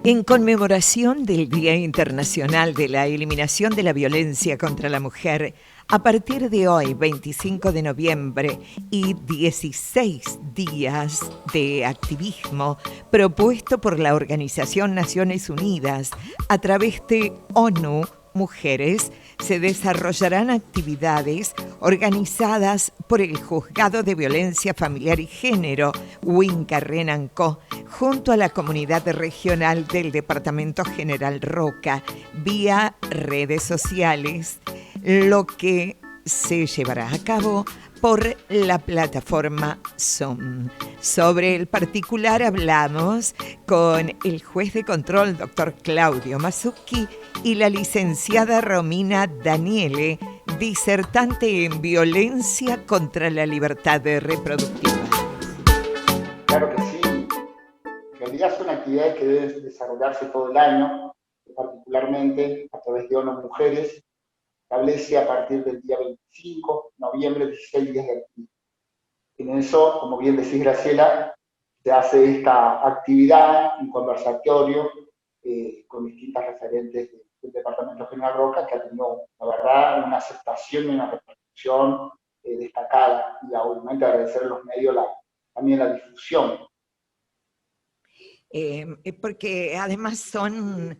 En conmemoración del Día Internacional de la Eliminación de la Violencia contra la Mujer, a partir de hoy, 25 de noviembre, y 16 días de activismo propuesto por la Organización Naciones Unidas a través de ONU Mujeres, se desarrollarán actividades organizadas por el Juzgado de Violencia Familiar y Género, Winca Renanco, junto a la comunidad regional del Departamento General Roca, vía redes sociales, lo que se llevará a cabo por la plataforma Zoom. Sobre el particular hablamos con el juez de control, doctor Claudio Masucchi, y la licenciada Romina Daniele, disertante en violencia contra la libertad reproductiva. Claro que sí. En realidad son actividades que deben desarrollarse todo el año, particularmente a través de ONU Mujeres. Establece a partir del día 25 de noviembre 16 días de actividad. En eso, como bien decís, Graciela, se hace esta actividad, un conversatorio con distintas referentes del Departamento General Roca, que ha tenido, la verdad, una aceptación y una repercusión destacada. Y obviamente agradecer a los medios también la difusión. Porque además son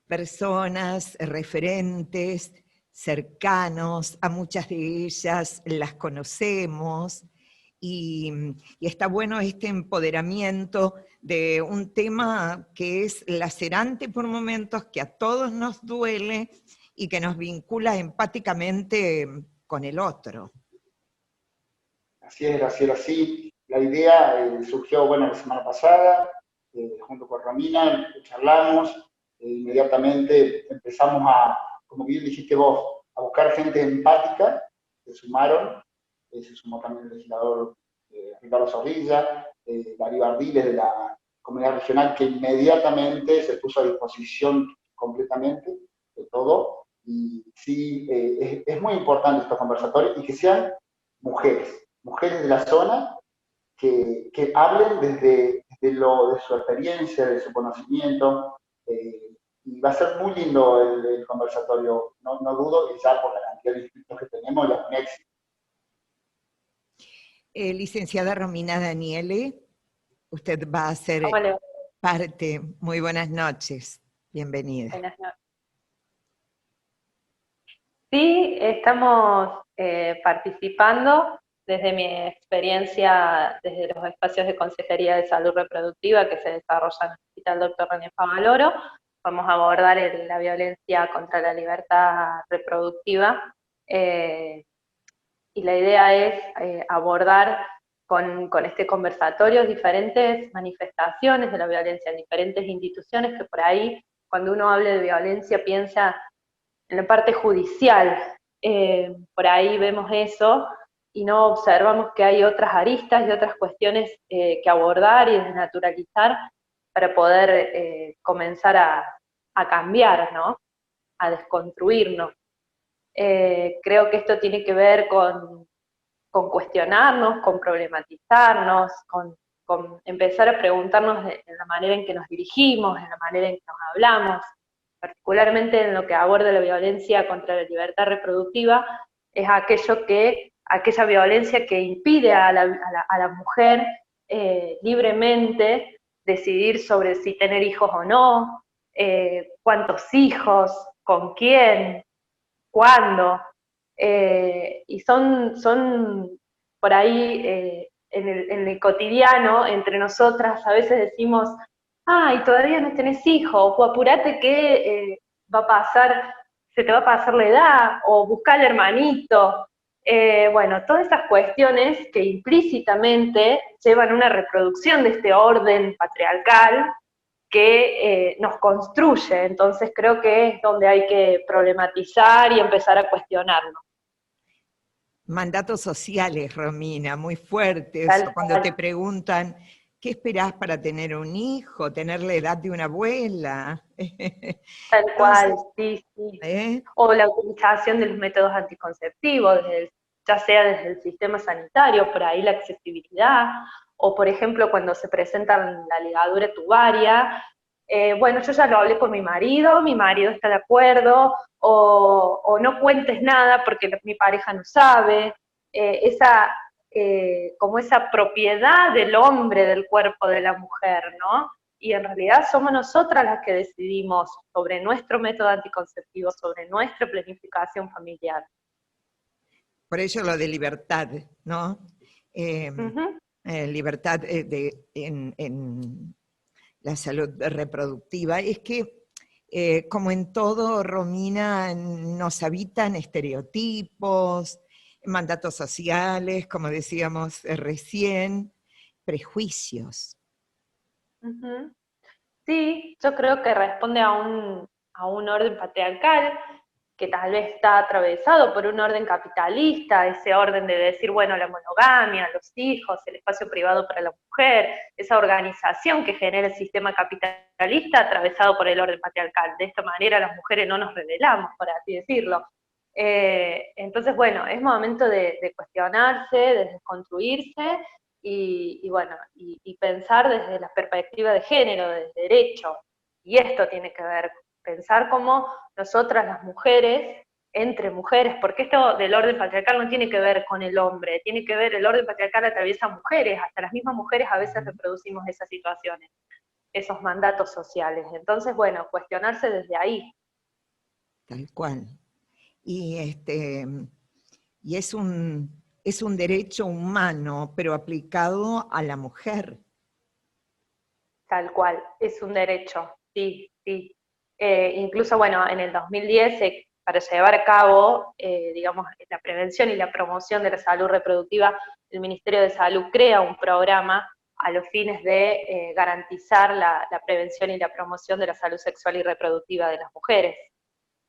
personas referentes, cercanos, a muchas de ellas las conocemos, y está bueno este empoderamiento de un tema que es lacerante por momentos, que a todos nos duele y que nos vincula empáticamente con el otro. Así es, Graciela, sí. La idea surgió, bueno, la semana pasada, junto con Romina, charlamos, inmediatamente empezamos a, como bien dijiste vos, a buscar gente empática, se sumaron, se sumó también el legislador Ricardo Zorrilla, Darío Ardiles de la comunidad regional, que inmediatamente se puso a disposición completamente de todo, y sí, es muy importante estos conversatorios, y que sean mujeres de la zona, que hablen de su experiencia, de su conocimiento, y va a ser muy lindo el conversatorio, no dudo que ya por la cantidad de inscritos que tenemos ya es un éxito. Licenciada Romina Daniele, usted va a ser parte. Muy buenas noches, bienvenida. Buenas noches. Sí, estamos participando desde mi experiencia, desde los espacios de Consejería de Salud Reproductiva que se desarrollan en el Hospital Dr. René Favaloro. Vamos a abordar la violencia contra la libertad reproductiva, y la idea es abordar con este conversatorio diferentes manifestaciones de la violencia en diferentes instituciones, que por ahí, cuando uno habla de violencia, piensa en la parte judicial. Por ahí vemos eso y no observamos que hay otras aristas y otras cuestiones que abordar y desnaturalizar para poder comenzar a cambiar, ¿no? A desconstruirnos. Creo que esto tiene que ver con cuestionarnos, con problematizarnos, con empezar a preguntarnos en la manera en que nos dirigimos, en la manera en que nos hablamos, particularmente en lo que aborda la violencia contra la libertad reproductiva, es aquella violencia que impide a la mujer libremente decidir sobre si tener hijos o no, cuántos hijos, con quién, cuándo, y son por ahí en el cotidiano, entre nosotras, a veces decimos, ay, todavía no tenés hijos, o apurate que va a pasar, se te va a pasar la edad, o buscar al hermanito. Bueno, todas esas cuestiones que implícitamente llevan una reproducción de este orden patriarcal que nos construye. Entonces creo que es donde hay que problematizar y empezar a cuestionarnos. Mandatos sociales, Romina, muy fuertes. Cuando te preguntan, ¿qué esperás para tener un hijo? ¿Tener la edad de una abuela? Tal cual, sí. O la utilización de los métodos anticonceptivos, ya sea desde el sistema sanitario, por ahí la accesibilidad, o por ejemplo cuando se presenta la ligadura tubaria, bueno, yo ya lo hablé con mi marido está de acuerdo, o no cuentes nada porque mi pareja no sabe, como esa propiedad del hombre del cuerpo de la mujer, ¿no? Y en realidad somos nosotras las que decidimos sobre nuestro método anticonceptivo, sobre nuestra planificación familiar. Por ello lo de libertad, ¿no? Uh-huh. Libertad en la salud reproductiva. Es que, como en todo, Romina, nos habitan estereotipos, mandatos sociales, como decíamos recién, prejuicios. Uh-huh. Sí, yo creo que responde a un orden patriarcal que tal vez está atravesado por un orden capitalista, ese orden de decir, bueno, la monogamia, los hijos, el espacio privado para la mujer, esa organización que genera el sistema capitalista atravesado por el orden patriarcal. De esta manera las mujeres no nos rebelamos, por así decirlo. Entonces, bueno, es momento de cuestionarse, de desconstruirse y pensar desde la perspectiva de género, de derecho. Y esto tiene que ver, pensar cómo nosotras las mujeres, entre mujeres, porque esto del orden patriarcal no tiene que ver con el hombre, tiene que ver, el orden patriarcal atraviesa mujeres, hasta las mismas mujeres a veces reproducimos esas situaciones, esos mandatos sociales. Entonces, bueno, cuestionarse desde ahí. Tal cual. Y, y es un derecho humano, pero aplicado a la mujer. Tal cual, es un derecho, sí, sí. Incluso, bueno, en el 2010, para llevar a cabo, digamos, la prevención y la promoción de la salud reproductiva, el Ministerio de Salud crea un programa a los fines de garantizar la prevención y la promoción de la salud sexual y reproductiva de las mujeres.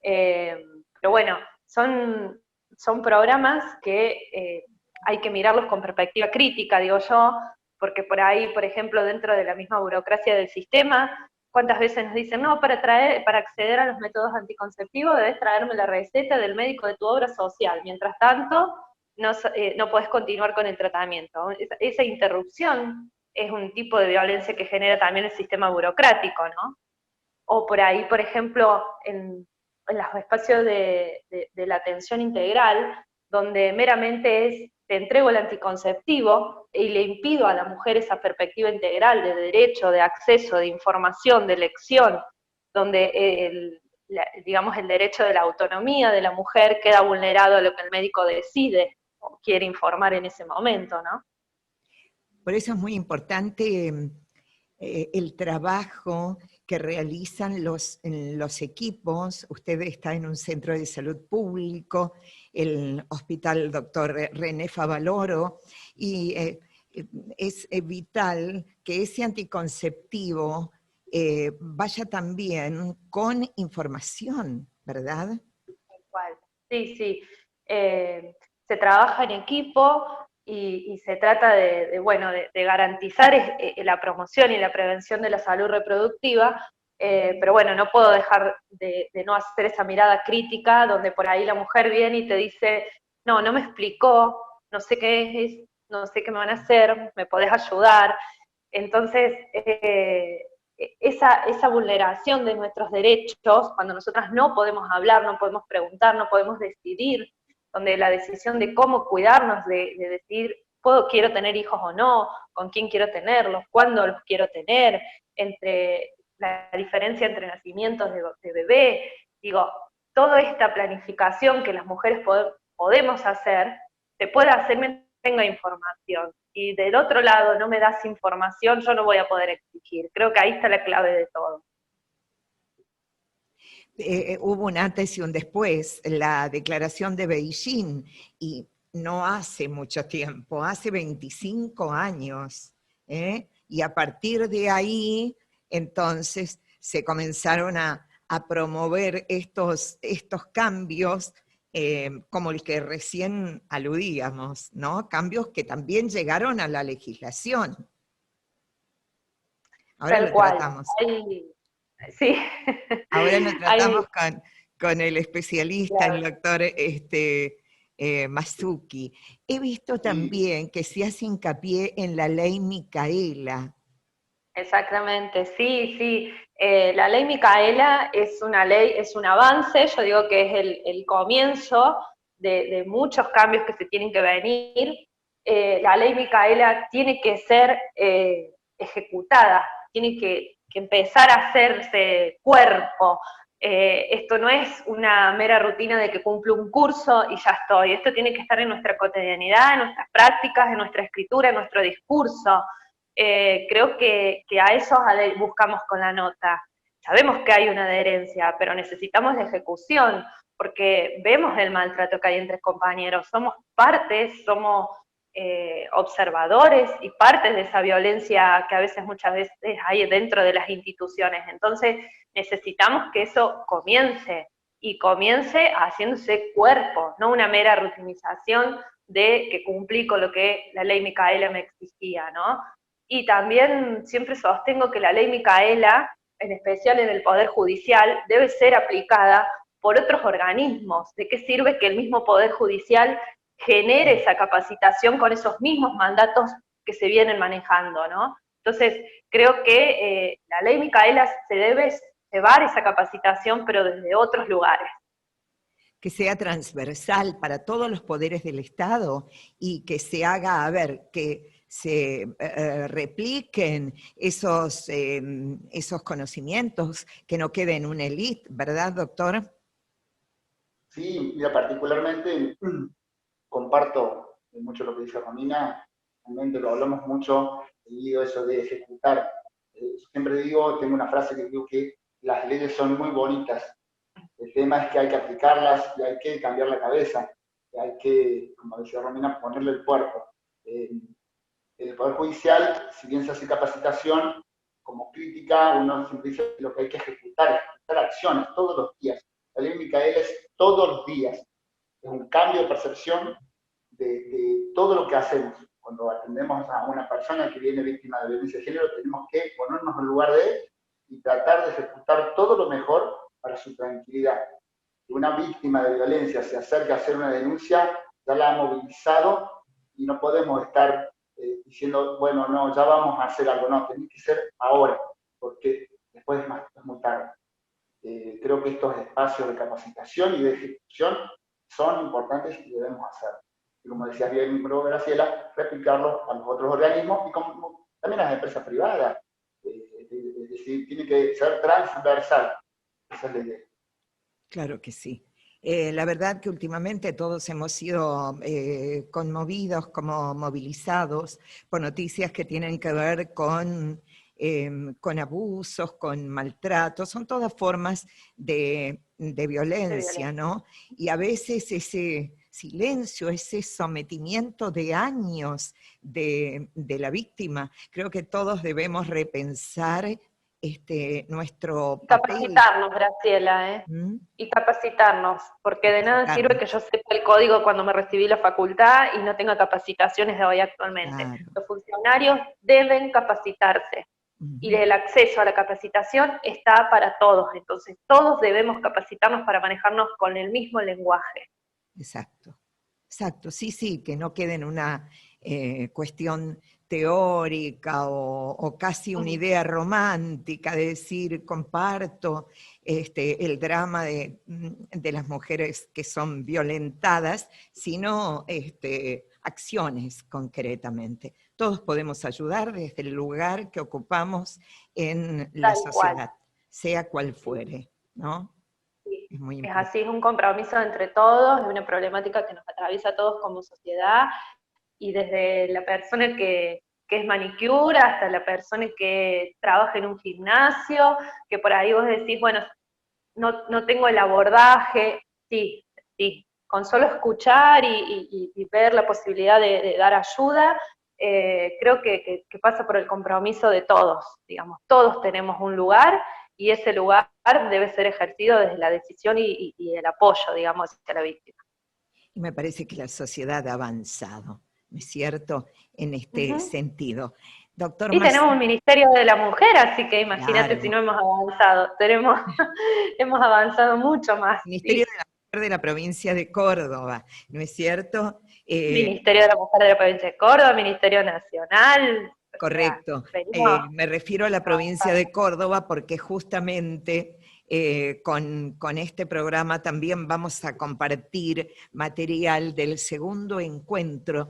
Pero bueno, son programas que hay que mirarlos con perspectiva crítica, digo yo, porque por ahí, por ejemplo, dentro de la misma burocracia del sistema, ¿cuántas veces nos dicen, no, para acceder a los métodos anticonceptivos debes traerme la receta del médico de tu obra social, mientras tanto no podés continuar con el tratamiento? Esa interrupción es un tipo de violencia que genera también el sistema burocrático, ¿no? O por ahí, por ejemplo, en los espacios de la atención integral, donde meramente es, te entrego el anticonceptivo y le impido a la mujer esa perspectiva integral de derecho, de acceso, de información, de elección, donde digamos, el derecho de la autonomía de la mujer queda vulnerado a lo que el médico decide o quiere informar en ese momento, ¿no? Por eso es muy importante el trabajo que realizan los equipos. Usted está en un centro de salud público, el Hospital Dr. René Favaloro, y es vital que ese anticonceptivo vaya también con información, ¿verdad? Igual. Sí, sí. Se trabaja en equipo y se trata de garantizar la promoción y la prevención de la salud reproductiva, pero bueno, no puedo dejar de no hacer esa mirada crítica donde por ahí la mujer viene y te dice, no me explicó, no sé qué es, no sé qué me van a hacer, me podés ayudar. Entonces, esa vulneración de nuestros derechos, cuando nosotras no podemos hablar, no podemos preguntar, no podemos decidir, donde la decisión de cómo cuidarnos, de decidir, quiero tener hijos o no, con quién quiero tenerlos, cuándo los quiero tener, entre la diferencia entre nacimientos de bebé, digo, toda esta planificación que las mujeres podemos hacer, se puede hacer mientras tenga información. Y del otro lado no me das información, yo no voy a poder exigir. Creo que ahí está la clave de todo. Hubo un antes y un después, la declaración de Beijing, y no hace mucho tiempo, hace 25 años, y a partir de ahí, entonces, se comenzaron a promover estos cambios, como el que recién aludíamos, ¿no? Cambios que también llegaron a la legislación. Ahora Tal lo cual. tratamos. Sí. Ahora lo tratamos con el especialista, claro, el doctor Masuki. He visto también que se hace hincapié en la ley Micaela. Exactamente, sí, sí. La ley Micaela es una ley, es un avance, yo digo que es el comienzo de muchos cambios que se tienen que venir. La ley Micaela tiene que ser ejecutada, tiene que empezar a hacerse cuerpo. Esto no es una mera rutina de que cumplo un curso y ya estoy. Esto tiene que estar en nuestra cotidianidad, en nuestras prácticas, en nuestra escritura, en nuestro discurso. Creo que a eso buscamos con la nota. Sabemos que hay una adherencia, pero necesitamos la ejecución, porque vemos el maltrato que hay entre compañeros, somos partes, somos observadores y partes de esa violencia que a veces, muchas veces hay dentro de las instituciones. Entonces necesitamos que eso comience, y comience haciéndose cuerpo, no una mera rutinización de que cumplí con lo que la ley Micaela me exigía, ¿no? Y también siempre sostengo que la ley Micaela, en especial en el Poder Judicial, debe ser aplicada por otros organismos. ¿De qué sirve que el mismo Poder Judicial genere esa capacitación con esos mismos mandatos que se vienen manejando, ¿no? Entonces, creo que la ley Micaela se debe llevar esa capacitación, pero desde otros lugares. Que sea transversal para todos los poderes del Estado y que se haga, a ver, que se repliquen esos conocimientos, que no queden una élite, ¿verdad, doctor? Sí, mira, particularmente comparto mucho lo que dice Romina, realmente lo hablamos mucho, debido a eso de ejecutar. Siempre digo, tengo una frase que digo que las leyes son muy bonitas, el tema es que hay que aplicarlas y hay que cambiar la cabeza, y hay que, como decía Romina, ponerle el cuerpo. El Poder Judicial, si bien se hace capacitación, como crítica, uno siempre dice lo que hay que ejecutar acciones todos los días. La ley Micaela es todos los días, es un cambio de percepción de todo lo que hacemos. Cuando atendemos a una persona que viene víctima de violencia de género, tenemos que ponernos en lugar de él y tratar de ejecutar todo lo mejor para su tranquilidad. Si una víctima de violencia se acerca a hacer una denuncia, ya la ha movilizado y no podemos estar diciendo, bueno, no, ya vamos a hacer algo. No, tiene que ser ahora, porque después es muy tarde. Creo que estos espacios de capacitación y de ejecución son importantes y debemos hacerlo. Y como decías bien, Graciela, replicarlo a los otros organismos y como, también a las empresas privadas. Es decir, tiene que ser transversal. Esa es la idea. Claro que sí. La verdad que últimamente todos hemos sido conmovidos, como movilizados, por noticias que tienen que ver con abusos, con maltratos, son todas formas de violencia, ¿no? Y a veces ese silencio, ese sometimiento de años de la víctima, creo que todos debemos repensar nuestro papel. Capacitarnos, Graciela, y capacitarnos, porque de nada sirve que yo sepa el código cuando me recibí la facultad y no tenga capacitaciones de hoy actualmente. Claro. Los funcionarios deben capacitarse, y el acceso a la capacitación está para todos, entonces todos debemos capacitarnos para manejarnos con el mismo lenguaje. Exacto, exacto, sí, sí, que no quede en una cuestión teórica o casi una idea romántica de decir, comparto el drama de las mujeres que son violentadas, sino acciones concretamente. Todos podemos ayudar desde el lugar que ocupamos en la sociedad, sea cual fuere, ¿no? Sí. Es así, es un compromiso entre todos, es una problemática que nos atraviesa a todos como sociedad, y desde la persona que es manicure hasta la persona que trabaja en un gimnasio, que por ahí vos decís, bueno, no tengo el abordaje, sí, con solo escuchar y ver la posibilidad de dar ayuda, creo que pasa por el compromiso de todos, digamos, todos tenemos un lugar, y ese lugar debe ser ejercido desde la decisión y el apoyo, digamos, hacia la víctima. Y me parece que la sociedad ha avanzado, ¿no es cierto?, en este sentido. Doctor y tenemos un Ministerio de la Mujer, así que imagínate, claro, si no hemos avanzado. Hemos avanzado mucho más. Ministerio de la Mujer de la provincia de Córdoba, ¿no es cierto? Ministerio de la Mujer de la provincia de Córdoba, Ministerio Nacional, Correcto. Me refiero a la provincia de Córdoba porque justamente con este programa también vamos a compartir material del segundo encuentro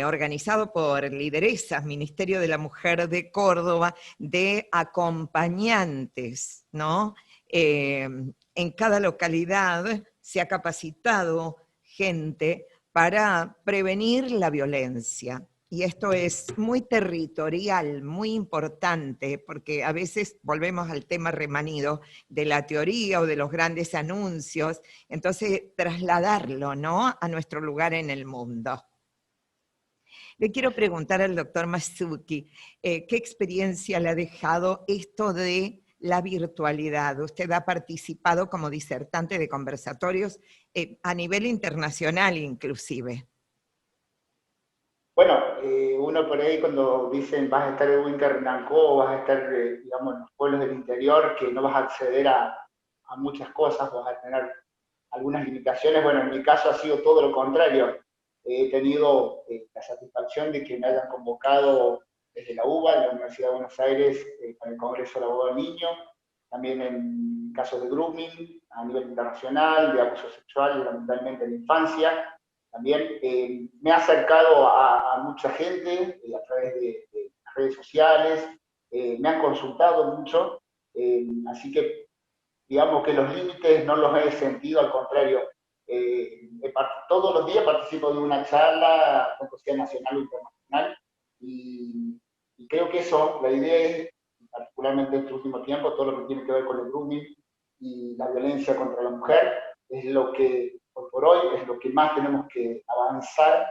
organizado por Lideresas, Ministerio de la Mujer de Córdoba, de acompañantes, ¿no? En cada localidad se ha capacitado gente para prevenir la violencia. Y esto es muy territorial, muy importante, porque a veces volvemos al tema remanido de la teoría o de los grandes anuncios, entonces trasladarlo, ¿no?, a nuestro lugar en el mundo. Le quiero preguntar al doctor Masucci, ¿qué experiencia le ha dejado esto de la virtualidad? Usted ha participado como disertante de conversatorios a nivel internacional inclusive. Bueno, uno por ahí cuando dicen vas a estar en Huincarnancó o vas a estar, digamos, en los pueblos del interior, que no vas a acceder a muchas cosas, vas a tener algunas limitaciones. Bueno, en mi caso ha sido todo lo contrario. He tenido la satisfacción de que me hayan convocado desde la UBA, de la Universidad de Buenos Aires, para el Congreso del Abogado del Niño, también en casos de grooming a nivel internacional, de abuso sexual, lamentablemente en la infancia. También me ha acercado a mucha gente a través de las redes sociales, me han consultado mucho, así que digamos que los límites no los he sentido, al contrario. Todos los días participo de una charla, tanto sea nacional o internacional, y creo que eso, la idea es, particularmente en este último tiempo, todo lo que tiene que ver con el grooming y la violencia contra la mujer, es lo que, hoy por hoy, es lo que más tenemos que avanzar,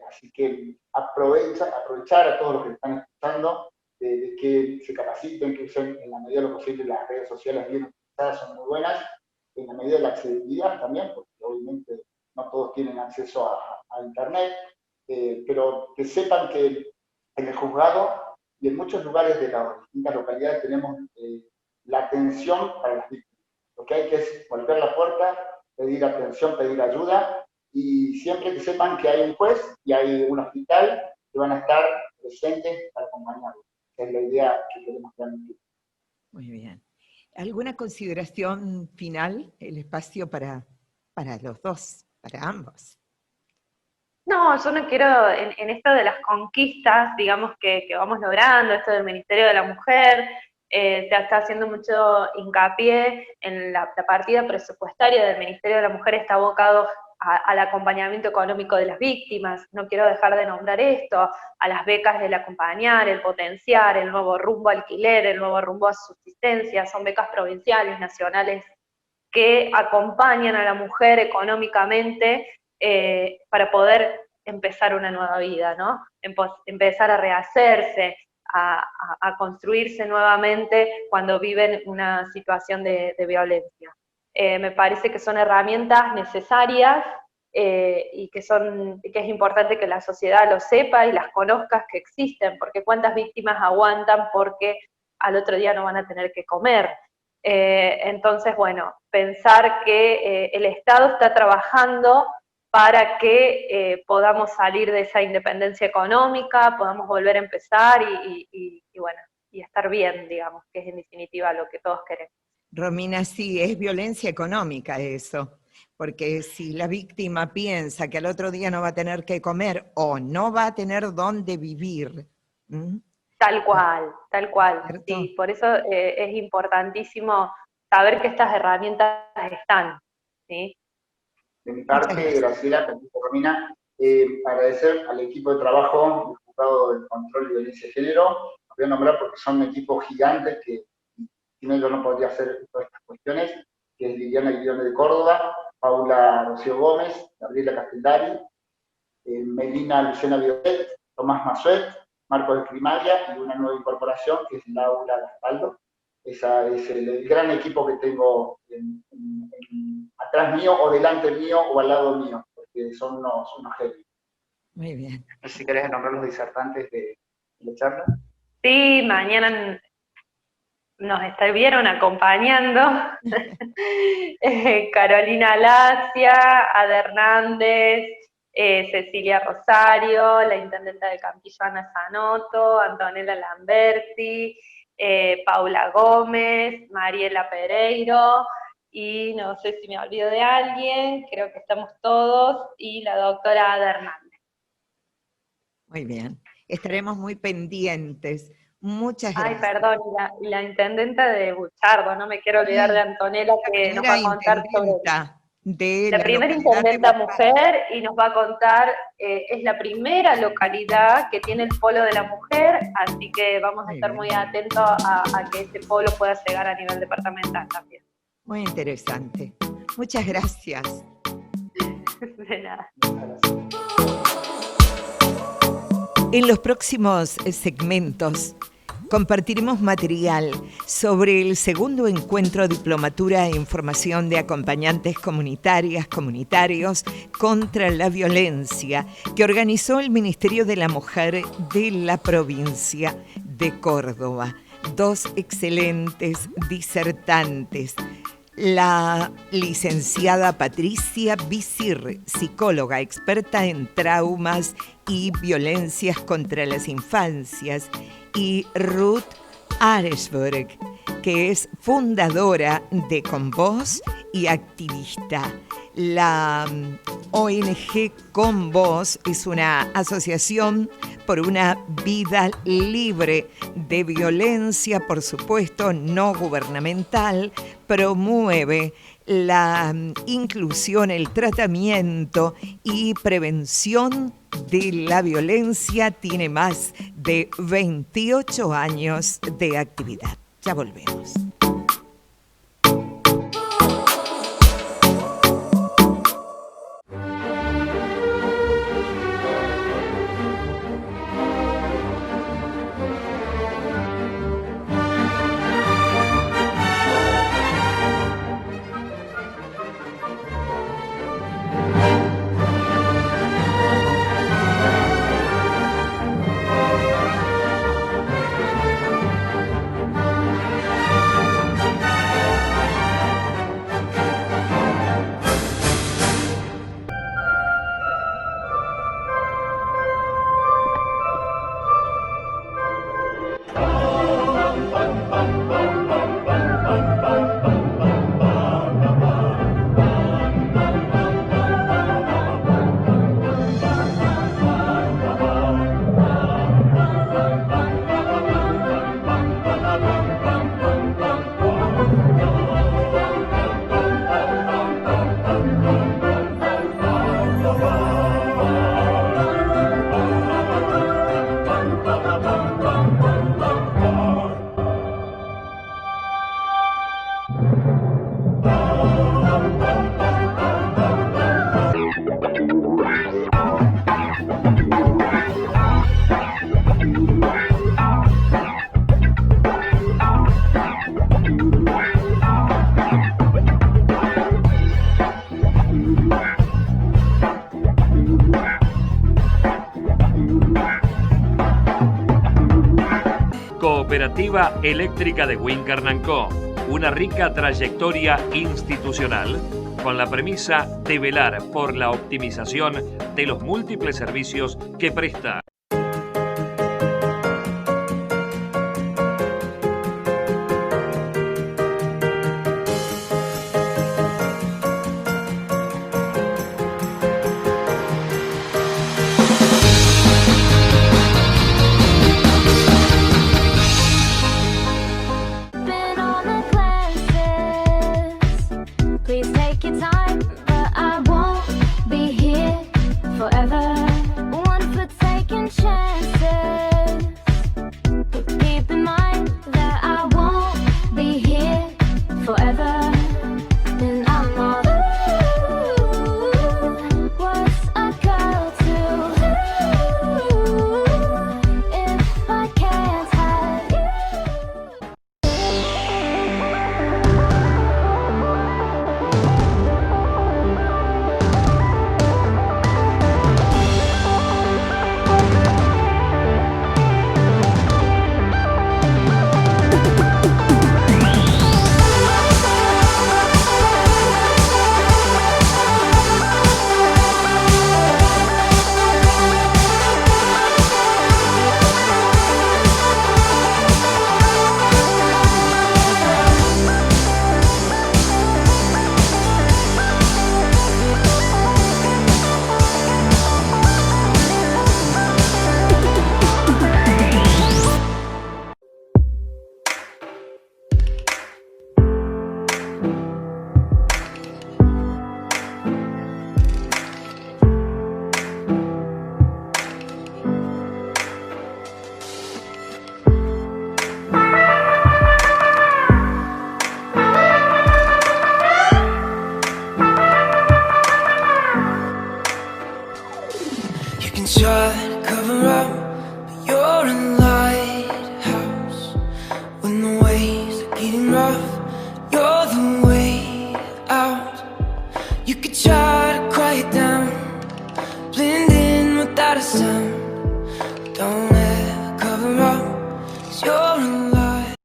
así que aprovechar a todos los que están escuchando, de que se capaciten, que usen en la medida de lo posible las redes sociales bien utilizadas, son muy buenas, en la medida de la accesibilidad también, porque obviamente no todos tienen acceso a Internet, pero que sepan que en el juzgado y en muchos lugares de las distintas localidades tenemos la atención para las víctimas. Lo que hay que es golpear la puerta, pedir atención, pedir ayuda, y siempre que sepan que hay un juez y hay un hospital que van a estar presentes para acompañarlos. Esa es la idea que queremos transmitir. Muy bien. ¿Alguna consideración final? El espacio para los dos, para ambos. No, yo no quiero, en esto de las conquistas, digamos, que vamos logrando, esto del Ministerio de la Mujer, se está haciendo mucho hincapié en la partida presupuestaria del Ministerio de la Mujer, está abocado al acompañamiento económico de las víctimas. No quiero dejar de nombrar esto, a las becas del acompañar, el potenciar, el nuevo rumbo alquiler, el nuevo rumbo a subsistencia, son becas provinciales, nacionales, que acompañan a la mujer económicamente para poder empezar una nueva vida, ¿no? Empezar a rehacerse, a construirse nuevamente cuando viven una situación de violencia. Me parece que son herramientas necesarias y que es importante que la sociedad lo sepa y las conozca, que existen, porque cuántas víctimas aguantan porque al otro día no van a tener que comer. Entonces, bueno, pensar que el Estado está trabajando para que podamos salir de esa independencia económica, podamos volver a empezar y bueno, y estar bien, digamos, que es en definitiva lo que todos queremos. Romina, sí, es violencia económica eso, porque si la víctima piensa que al otro día no va a tener que comer o no va a tener dónde vivir. Tal cual, sí, por eso es importantísimo saber que estas herramientas están, ¿sí? De mi parte, Graciela, Romina, agradecer al equipo de trabajo del Juzgado del Control y Violencia de Género. Los voy a nombrar porque son un equipo gigante que sin ellos no podría hacer todas estas cuestiones, que es Liliana Guillón de Córdoba, Paula Rocío Gómez, Gabriela Castellari, Melina Luciana Violet, Tomás Masuet, Marcos de Primaria y una nueva incorporación que es Laura Gastaldo. Ese es el gran equipo que tengo atrás mío o delante mío o al lado mío, porque son unos genios. Muy bien. No sé si querés nombrar los disertantes de la charla. Sí, mañana nos estuvieron acompañando Carolina Lacia, Ada Hernández, Cecilia Rosario, la intendenta de Campillo Ana Zanotto, Antonella Lamberti, Paula Gómez, Mariela Pereiro, y no sé si me olvido de alguien, creo que estamos todos, y la doctora Ada Hernández. Muy bien, estaremos muy pendientes. Muchas gracias. Ay, perdón, la intendenta de Buchardo, no me quiero olvidar de Antonella, que nos va a contar sobre la primera intendenta mujer, y nos va a contar, es la primera localidad que tiene el polo de la mujer, así que vamos a estar muy atentos a que ese polo pueda llegar a nivel departamental también. Muy interesante. Muchas gracias. De nada. En los próximos segmentos compartiremos material sobre el segundo encuentro Diplomatura en Formación de Acompañantes Comunitarias, Comunitarios contra la Violencia, que organizó el Ministerio de la Mujer de la provincia de Córdoba. 2 excelentes disertantes. La licenciada Patricia Visir, psicóloga experta en traumas y violencias contra las infancias, y Ruth Aresberg, que es fundadora de Con Voz y activista. La ONG Con Voz es una asociación por una vida libre de violencia, por supuesto, no gubernamental, promueve la inclusión, el tratamiento y prevención de la violencia. Tiene más de 28 años de actividad. Ya volvemos. Cooperativa Eléctrica de Wincarnancó, una rica trayectoria institucional con la premisa de velar por la optimización de los múltiples servicios que presta. the way out. You could try to quiet down, blend in without a sound. Don't let it cover up, 'cause you're alive.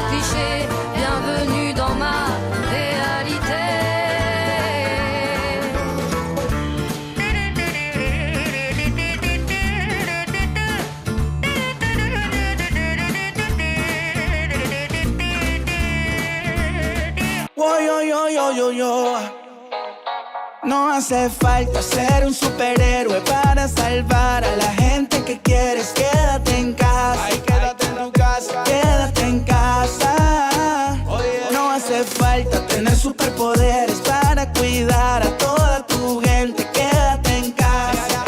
Cliché, bienvenue dans ma réalité. Yo. No hace falta ser un superhéroe para salvar a la gente que quieres. Quédate en casa. Ay, quédate en tu casa. Quédate en casa. No hace falta tener superpoderes para cuidar a toda tu gente. Quédate en casa.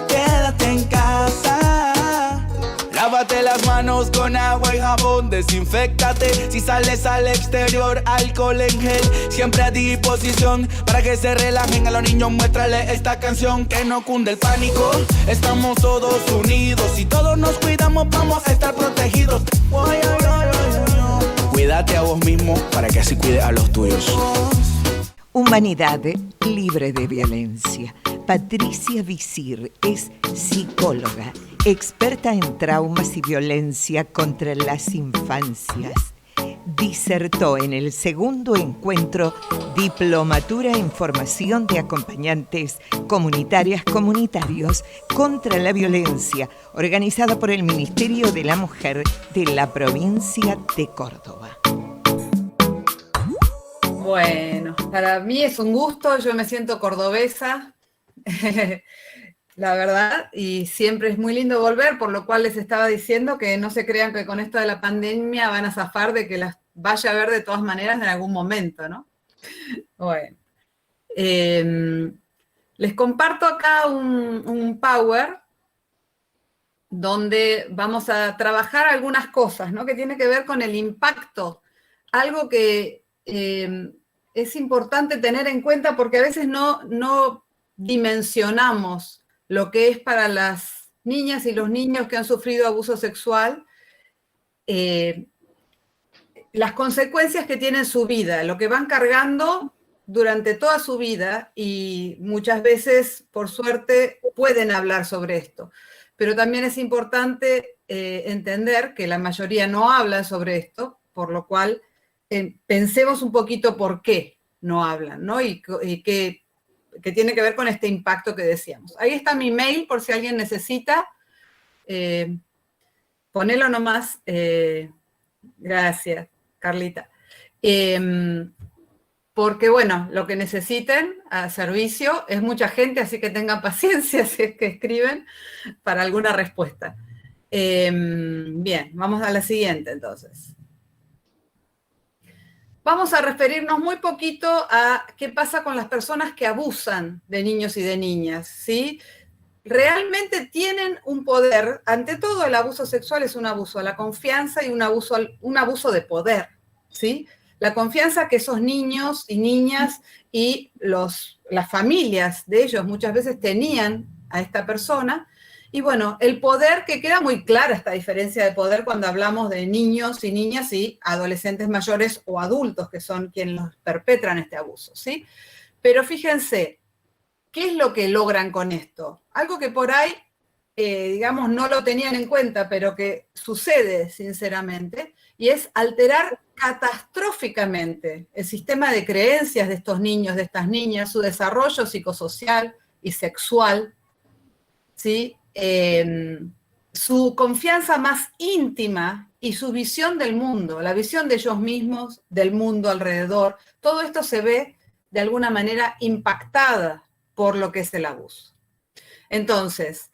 Quédate en casa. Lávate las manos con agua y jabón, desinféctate. Si sales al exterior, alcohol en gel, siempre a disposición para que se relajen. A los niños muéstrale esta canción, que no cunde el pánico. Estamos todos unidos, y todos nos cuidamos vamos a estar protegidos. Cuídate a vos mismo para que así cuides a los tuyos. Humanidad libre de violencia. Patricia Visir es psicóloga, experta en traumas y violencia contra las infancias. Disertó en el segundo encuentro Diplomatura en Formación de Acompañantes Comunitarios contra la Violencia, organizada por el Ministerio de la Mujer de la provincia de Córdoba. Bueno, para mí es un gusto, yo me siento cordobesa, la verdad, y siempre es muy lindo volver, por lo cual les estaba diciendo que no se crean que con esto de la pandemia van a zafar de que las vaya a ver de todas maneras en algún momento, ¿no? Bueno, les comparto acá un power donde vamos a trabajar algunas cosas, ¿no? Que tiene que ver con el impacto, algo que es importante tener en cuenta porque a veces no dimensionamos lo que es para las niñas y los niños que han sufrido abuso sexual, las consecuencias que tiene en su vida, lo que van cargando durante toda su vida, y muchas veces, por suerte, pueden hablar sobre esto. Pero también es importante entender que la mayoría no habla sobre esto, por lo cual pensemos un poquito por qué no hablan, ¿no? Y que tiene que ver con este impacto que decíamos. Ahí está mi mail, por si alguien necesita. Ponelo nomás. Gracias, Carlita. Porque, bueno, lo que necesiten a servicio es mucha gente, así que tengan paciencia si es que escriben para alguna respuesta. Bien, vamos a la siguiente, entonces. Vamos a referirnos muy poquito a qué pasa con las personas que abusan de niños y de niñas, ¿sí? Realmente tienen un poder. Ante todo, el abuso sexual es un abuso a la confianza y un abuso de poder, ¿sí? La confianza que esos niños y niñas y las familias de ellos muchas veces tenían a esta persona. Y bueno, el poder, que queda muy clara esta diferencia de poder cuando hablamos de niños y niñas y adolescentes mayores o adultos que son quienes los perpetran este abuso, ¿sí? Pero fíjense, ¿qué es lo que logran con esto? Algo que por ahí, digamos, no lo tenían en cuenta, pero que sucede sinceramente, y es alterar catastróficamente el sistema de creencias de estos niños, de estas niñas, su desarrollo psicosocial y sexual, ¿sí? Su confianza más íntima y su visión del mundo, la visión de ellos mismos, del mundo alrededor, todo esto se ve de alguna manera impactada por lo que es el abuso. Entonces,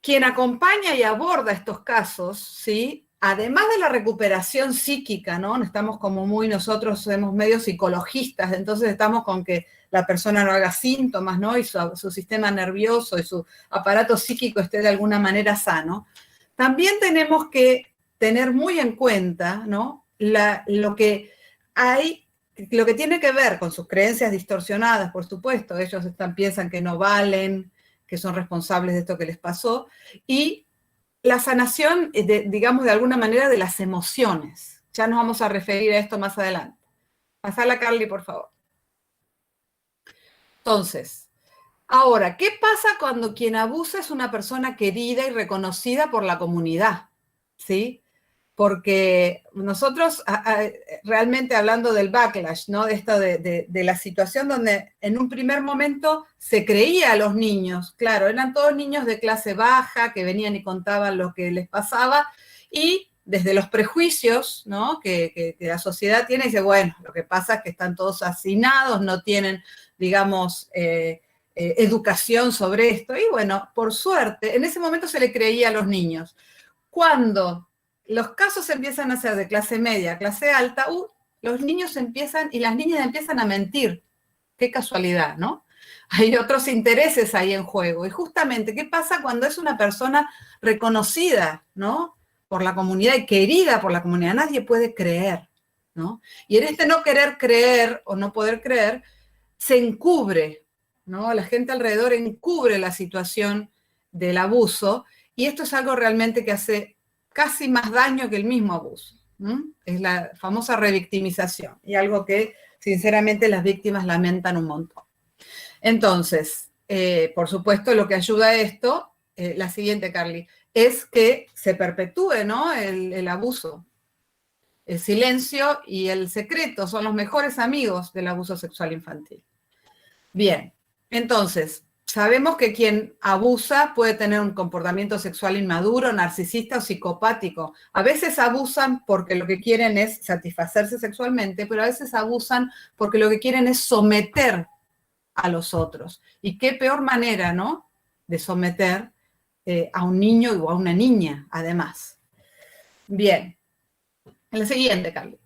quien acompaña y aborda estos casos, ¿sí? además de la recuperación psíquica, ¿no? Estamos como nosotros somos medio psicologistas, entonces estamos con que la persona no haga síntomas, ¿no? Y su sistema nervioso y su aparato psíquico esté de alguna manera sano. También tenemos que tener muy en cuenta, ¿no? Lo que tiene que ver con sus creencias distorsionadas, por supuesto. Ellos piensan que no valen, que son responsables de esto que les pasó, y la sanación, digamos, de alguna manera, de las emociones. Ya nos vamos a referir a esto más adelante. Pasala, Carly, por favor. Entonces, ahora, ¿qué pasa cuando quien abusa es una persona querida y reconocida por la comunidad? ¿Sí? Porque nosotros, realmente hablando del backlash, ¿no? De la situación donde en un primer momento se creía a los niños, claro, eran todos niños de clase baja que venían y contaban lo que les pasaba, y desde los prejuicios, ¿no? que la sociedad tiene, dice, bueno, lo que pasa es que están todos hacinados, no tienen, digamos, educación sobre esto, y bueno, por suerte, en ese momento se le creía a los niños. Cuando los casos empiezan a ser de clase media, clase alta, los niños empiezan y las niñas empiezan a mentir. Qué casualidad, ¿no? Hay otros intereses ahí en juego. Y justamente, ¿qué pasa cuando es una persona reconocida, ¿no? Por la comunidad y querida por la comunidad? Nadie puede creer, ¿no? Y en este no querer creer o no poder creer, se encubre, ¿no? La gente alrededor encubre la situación del abuso, y esto es algo realmente que hace casi más daño que el mismo abuso. Es la famosa revictimización, y algo que sinceramente las víctimas lamentan un montón. Entonces, por supuesto, lo que ayuda a esto, la siguiente, Carly, es que se perpetúe, ¿no? el abuso. El silencio y el secreto son los mejores amigos del abuso sexual infantil. Bien, entonces, sabemos que quien abusa puede tener un comportamiento sexual inmaduro, narcisista o psicopático. A veces abusan porque lo que quieren es satisfacerse sexualmente, pero a veces abusan porque lo que quieren es someter a los otros. Y qué peor manera, ¿no?, de someter a un niño o a una niña, además. Bien. La siguiente, Carly.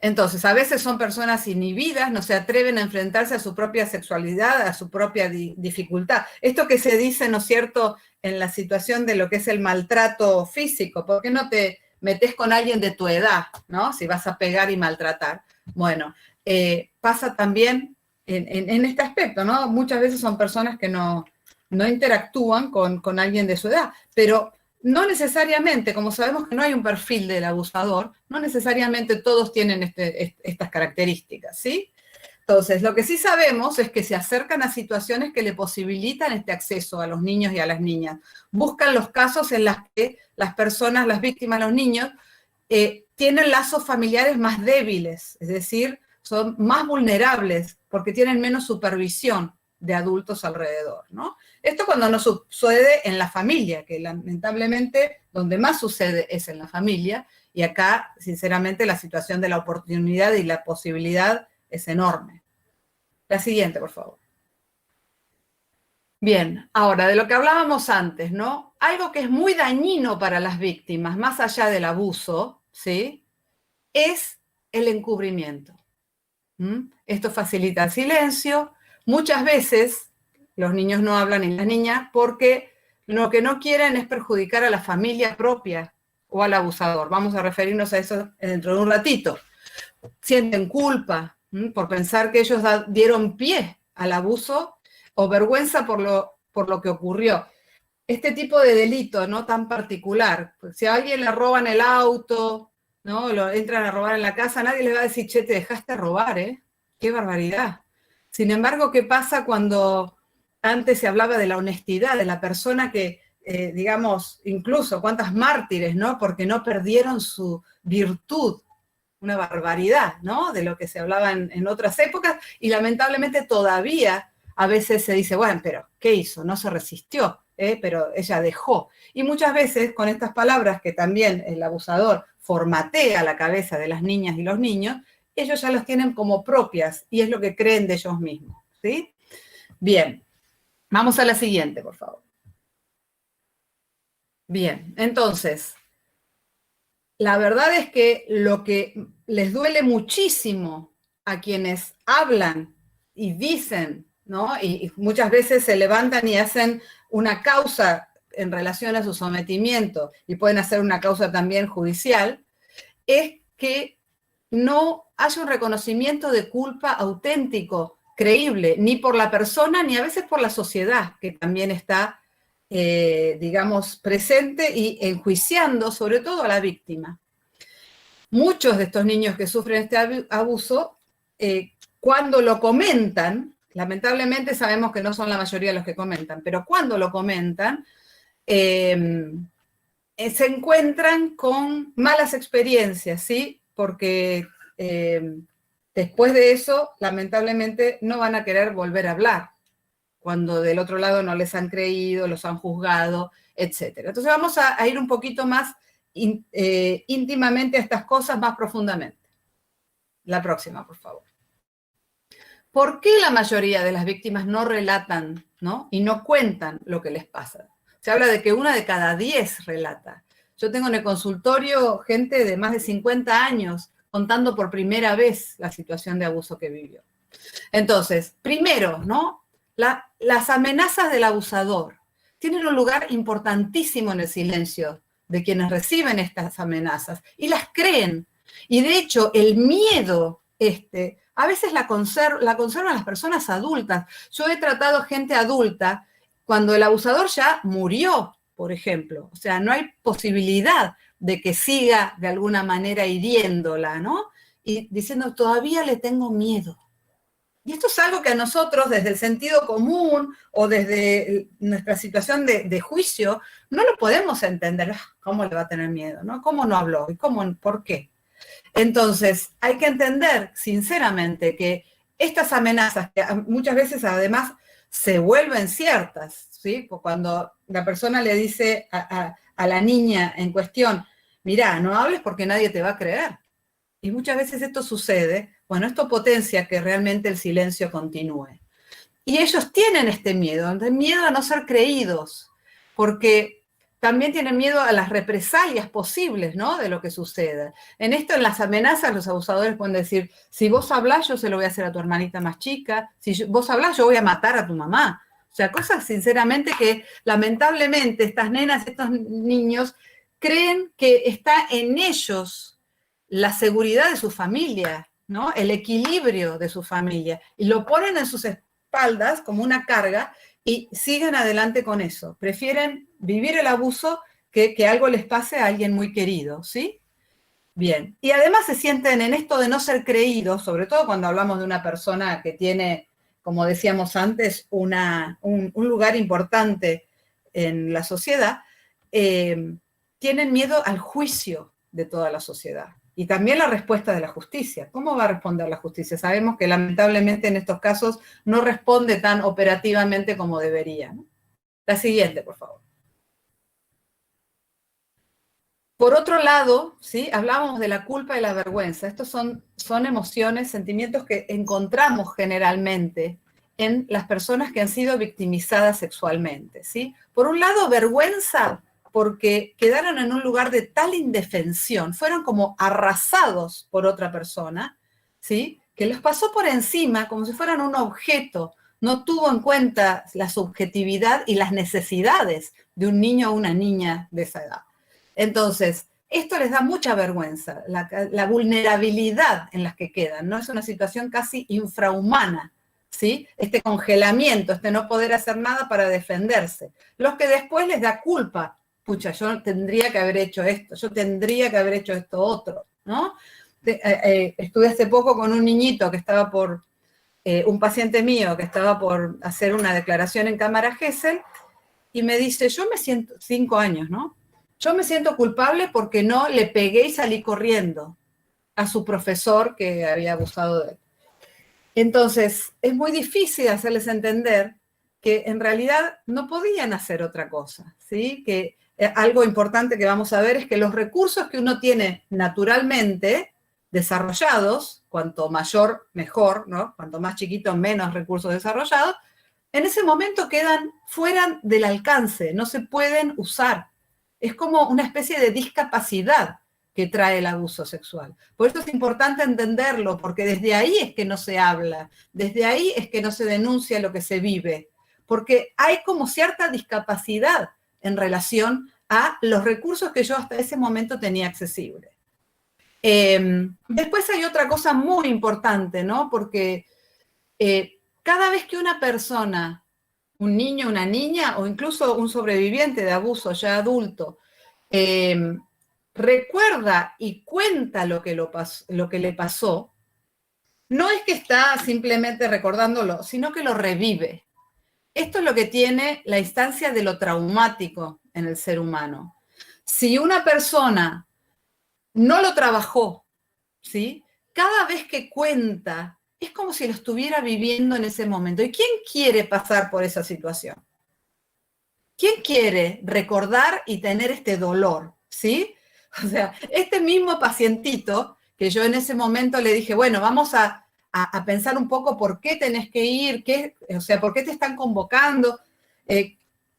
Entonces, a veces son personas inhibidas, no se atreven a enfrentarse a su propia sexualidad, a su propia dificultad. Esto que se dice, ¿no es cierto?, en la situación de lo que es el maltrato físico. ¿Por qué no te metes con alguien de tu edad, ¿no?, si vas a pegar y maltratar? Bueno, pasa también en este aspecto, ¿no? Muchas veces son personas que no interactúan con alguien de su edad, pero no necesariamente, como sabemos que no hay un perfil del abusador, no necesariamente todos tienen estas características, ¿sí? Entonces, lo que sí sabemos es que se acercan a situaciones que le posibilitan este acceso a los niños y a las niñas. Buscan los casos en los que las personas, las víctimas, los niños, tienen lazos familiares más débiles, es decir, son más vulnerables porque tienen menos supervisión de adultos alrededor, ¿no? Esto cuando no sucede en la familia, que lamentablemente donde más sucede es en la familia, y acá, sinceramente, la situación de la oportunidad y la posibilidad es enorme. La siguiente, por favor. Bien, ahora, de lo que hablábamos antes, ¿no? Algo que es muy dañino para las víctimas, más allá del abuso, ¿sí?, es el encubrimiento. Esto facilita el silencio. Muchas veces los niños no hablan y las niñas porque lo que no quieren es perjudicar a la familia propia o al abusador. Vamos a referirnos a eso dentro de un ratito. Sienten culpa por pensar que ellos dieron pie al abuso o vergüenza por lo que ocurrió. Este tipo de delito, ¿no?, tan particular, pues si a alguien le roban el auto, ¿no?, lo entran a robar en la casa, nadie le va a decir, che, te dejaste robar, ¿eh? ¡Qué barbaridad! Sin embargo, ¿qué pasa cuando antes se hablaba de la honestidad de la persona que, digamos, incluso cuántas mártires, ¿no?, porque no perdieron su virtud? Una barbaridad, ¿no?, de lo que se hablaba en otras épocas, y lamentablemente todavía a veces se dice, bueno, pero ¿qué hizo? No se resistió, pero ella dejó. Y muchas veces con estas palabras que también el abusador formatea la cabeza de las niñas y los niños, ellos ya las tienen como propias y es lo que creen de ellos mismos, ¿sí? Bien, vamos a la siguiente, por favor. Bien, entonces, la verdad es que lo que les duele muchísimo a quienes hablan y dicen, ¿no? Y muchas veces se levantan y hacen una causa en relación a su sometimiento, y pueden hacer una causa también judicial, es que no haya un reconocimiento de culpa auténtico, creíble, ni por la persona, ni a veces por la sociedad, que también está, digamos, presente y enjuiciando sobre todo a la víctima. Muchos de estos niños que sufren este abuso, cuando lo comentan, lamentablemente sabemos que no son la mayoría los que comentan, pero cuando lo comentan, se encuentran con malas experiencias, ¿sí? Porque después de eso, lamentablemente, no van a querer volver a hablar, cuando del otro lado no les han creído, los han juzgado, etc. Entonces vamos a ir un poquito más íntimamente a estas cosas, más profundamente. La próxima, por favor. ¿Por qué la mayoría de las víctimas no relatan, ¿no? Y no cuentan lo que les pasa? Se habla de que 1 de cada 10 relata. Yo tengo en el consultorio gente de más de 50 años contando por primera vez la situación de abuso que vivió. Entonces, primero, ¿no? Las amenazas del abusador tienen un lugar importantísimo en el silencio de quienes reciben estas amenazas y las creen. Y de hecho, el miedo a veces la conservan las personas adultas. Yo he tratado gente adulta cuando el abusador ya murió, por ejemplo. O sea, no hay posibilidad de que siga de alguna manera hiriéndola, ¿no? Y diciendo, todavía le tengo miedo. Y esto es algo que a nosotros, desde el sentido común o desde nuestra situación de juicio, no lo podemos entender. ¿Cómo le va a tener miedo, no? ¿Cómo no habló? ¿Y por qué? Entonces, hay que entender, sinceramente, que estas amenazas, que muchas veces además se vuelven ciertas, ¿sí? Cuando la persona le dice a la niña en cuestión, mirá, no hables porque nadie te va a creer. Y muchas veces esto sucede, bueno, esto potencia que realmente el silencio continúe. Y ellos tienen este miedo a no ser creídos, porque también tienen miedo a las represalias posibles, ¿no? De lo que suceda. En las amenazas, los abusadores pueden decir, si vos hablás, yo se lo voy a hacer a tu hermanita más chica, si vos hablás, yo voy a matar a tu mamá. O sea, cosas sinceramente que lamentablemente estas nenas, estos niños, creen que está en ellos la seguridad de su familia, ¿no? El equilibrio de su familia, y lo ponen en sus espaldas como una carga y siguen adelante con eso. Prefieren vivir el abuso que algo les pase a alguien muy querido, ¿sí? Bien. Y además se sienten en esto de no ser creídos, sobre todo cuando hablamos de una persona que tiene, como decíamos antes, un lugar importante en la sociedad, tienen miedo al juicio de toda la sociedad. Y también la respuesta de la justicia. ¿Cómo va a responder la justicia? Sabemos que lamentablemente en estos casos no responde tan operativamente como debería, ¿no? La siguiente, por favor. Por otro lado, ¿sí? Hablábamos de la culpa y la vergüenza. Estos son emociones, sentimientos que encontramos generalmente en las personas que han sido victimizadas sexualmente, ¿sí? Por un lado, vergüenza porque quedaron en un lugar de tal indefensión, fueron como arrasados por otra persona, ¿sí? Que les pasó por encima como si fueran un objeto, no tuvo en cuenta la subjetividad y las necesidades de un niño o una niña de esa edad. Entonces, esto les da mucha vergüenza, la vulnerabilidad en la que quedan, ¿no? Es una situación casi infrahumana, ¿sí? Este congelamiento, este no poder hacer nada para defenderse. Los que después les da culpa, pucha, yo tendría que haber hecho esto, yo tendría que haber hecho esto otro, ¿no? Estuve hace poco con un niñito que estaba un paciente mío que estaba por hacer una declaración en cámara Gesell, y me dice, yo me siento, 5 años, ¿no? Yo me siento culpable porque no le pegué y salí corriendo a su profesor que había abusado de él. Entonces, es muy difícil hacerles entender que en realidad no podían hacer otra cosa, ¿sí? Que algo importante que vamos a ver es que los recursos que uno tiene naturalmente desarrollados, cuanto mayor, mejor, ¿no? Cuanto más chiquito, menos recursos desarrollados, en ese momento quedan fuera del alcance, no se pueden usar. Es como una especie de discapacidad que trae el abuso sexual. Por eso es importante entenderlo, porque desde ahí es que no se habla, desde ahí es que no se denuncia lo que se vive, porque hay como cierta discapacidad en relación a los recursos que yo hasta ese momento tenía accesibles. Después hay otra cosa muy importante, ¿no? Porque cada vez que una persona, un niño, una niña, o incluso un sobreviviente de abuso ya adulto, recuerda y cuenta lo que le pasó, no es que está simplemente recordándolo, sino que lo revive. Esto es lo que tiene la instancia de lo traumático en el ser humano. Si una persona no lo trabajó, ¿sí? Cada vez que cuenta, es como si lo estuviera viviendo en ese momento. ¿Y quién quiere pasar por esa situación? ¿Quién quiere recordar y tener este dolor? ¿Sí? O sea, este mismo pacientito que yo en ese momento le dije, bueno, vamos a pensar un poco por qué tenés que ir, o sea, por qué te están convocando, qué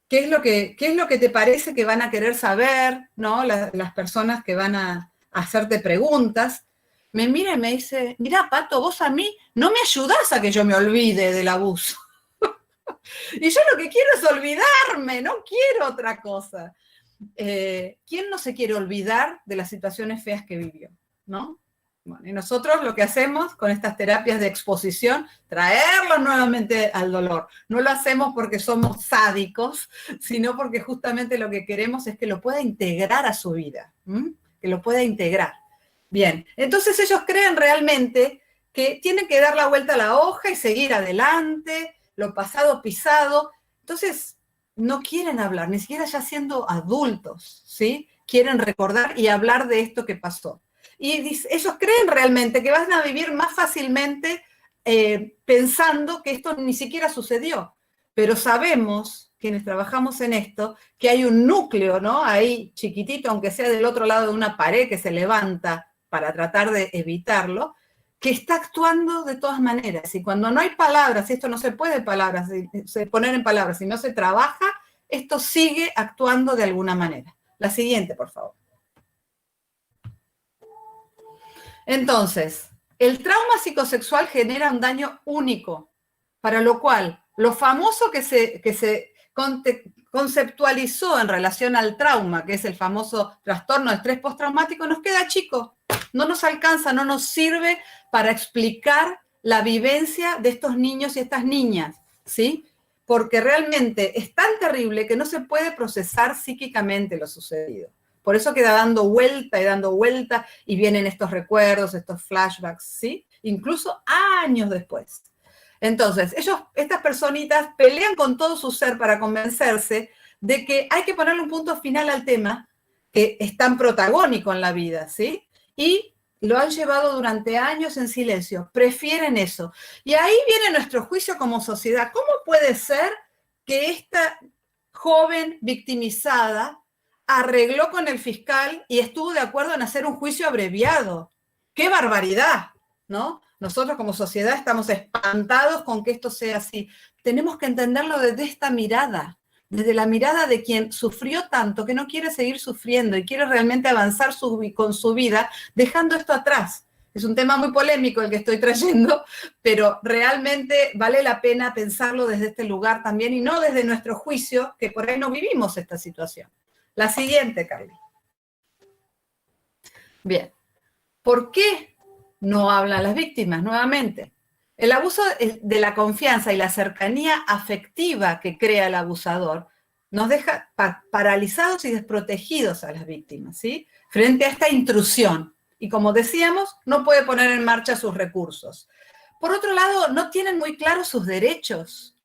es lo que te parece que van a querer saber, ¿no? Las personas que van a hacerte preguntas. Me mira y me dice, mira, Pato, vos a mí no me ayudás a que yo me olvide del abuso. Y yo lo que quiero es olvidarme, no quiero otra cosa. ¿Quién no se quiere olvidar de las situaciones feas que vivió? ¿No? Bueno, y nosotros lo que hacemos con estas terapias de exposición, traerlos nuevamente al dolor. No lo hacemos porque somos sádicos, sino porque justamente lo que queremos es que lo pueda integrar a su vida, que lo pueda integrar. Bien, entonces ellos creen realmente que tienen que dar la vuelta a la hoja y seguir adelante, lo pasado pisado. Entonces, no quieren hablar, ni siquiera ya siendo adultos, ¿sí? Quieren recordar y hablar de esto que pasó. Y ellos creen realmente que van a vivir más fácilmente pensando que esto ni siquiera sucedió. Pero sabemos, quienes trabajamos en esto, que hay un núcleo, ¿no? Ahí chiquitito, aunque sea del otro lado de una pared que se levanta para tratar de evitarlo, que está actuando de todas maneras. Y cuando no hay palabras, y esto no se puede poner en palabras, si no se trabaja, esto sigue actuando de alguna manera. La siguiente, por favor. Entonces, el trauma psicosexual genera un daño único, para lo cual lo famoso que se conceptualizó en relación al trauma, que es el famoso trastorno de estrés postraumático, nos queda chico. No nos alcanza, no nos sirve para explicar la vivencia de estos niños y estas niñas, ¿sí? Porque realmente es tan terrible que no se puede procesar psíquicamente lo sucedido. Por eso queda dando vuelta y vienen estos recuerdos, estos flashbacks, ¿sí? Incluso años después. Entonces, estas personitas pelean con todo su ser para convencerse de que hay que ponerle un punto final al tema que es tan protagónico en la vida, ¿sí? Y lo han llevado durante años en silencio, prefieren eso. Y ahí viene nuestro juicio como sociedad. ¿Cómo puede ser que esta joven victimizada arregló con el fiscal y estuvo de acuerdo en hacer un juicio abreviado? ¡Qué barbaridad! ¿No? Nosotros como sociedad estamos espantados con que esto sea así. Tenemos que entenderlo desde esta mirada, desde la mirada de quien sufrió tanto que no quiere seguir sufriendo y quiere realmente avanzar con su vida dejando esto atrás. Es un tema muy polémico el que estoy trayendo, pero realmente vale la pena pensarlo desde este lugar también y no desde nuestro juicio, que por ahí no vivimos esta situación. La siguiente, Carly. Bien. ¿Por qué no hablan las víctimas? Nuevamente, el abuso de la confianza y la cercanía afectiva que crea el abusador nos deja paralizados y desprotegidos a las víctimas, ¿sí? Frente a esta intrusión. Y como decíamos, no puede poner en marcha sus recursos. Por otro lado, no tienen muy claros sus derechos.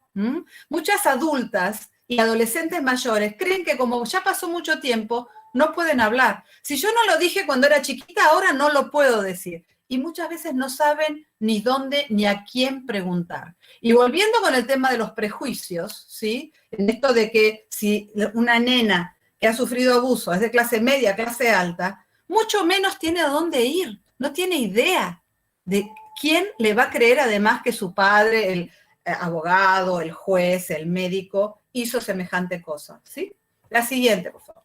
Muchas adultas y adolescentes mayores creen que como ya pasó mucho tiempo, no pueden hablar. Si yo no lo dije cuando era chiquita, ahora no lo puedo decir. Y muchas veces no saben ni dónde ni a quién preguntar. Y volviendo con el tema de los prejuicios, ¿sí? En esto de que si una nena que ha sufrido abuso es de clase media, clase alta, mucho menos tiene a dónde ir. No tiene idea de quién le va a creer además que su padre, el abogado, el juez, el médico, hizo semejante cosa, ¿sí? La siguiente, por favor.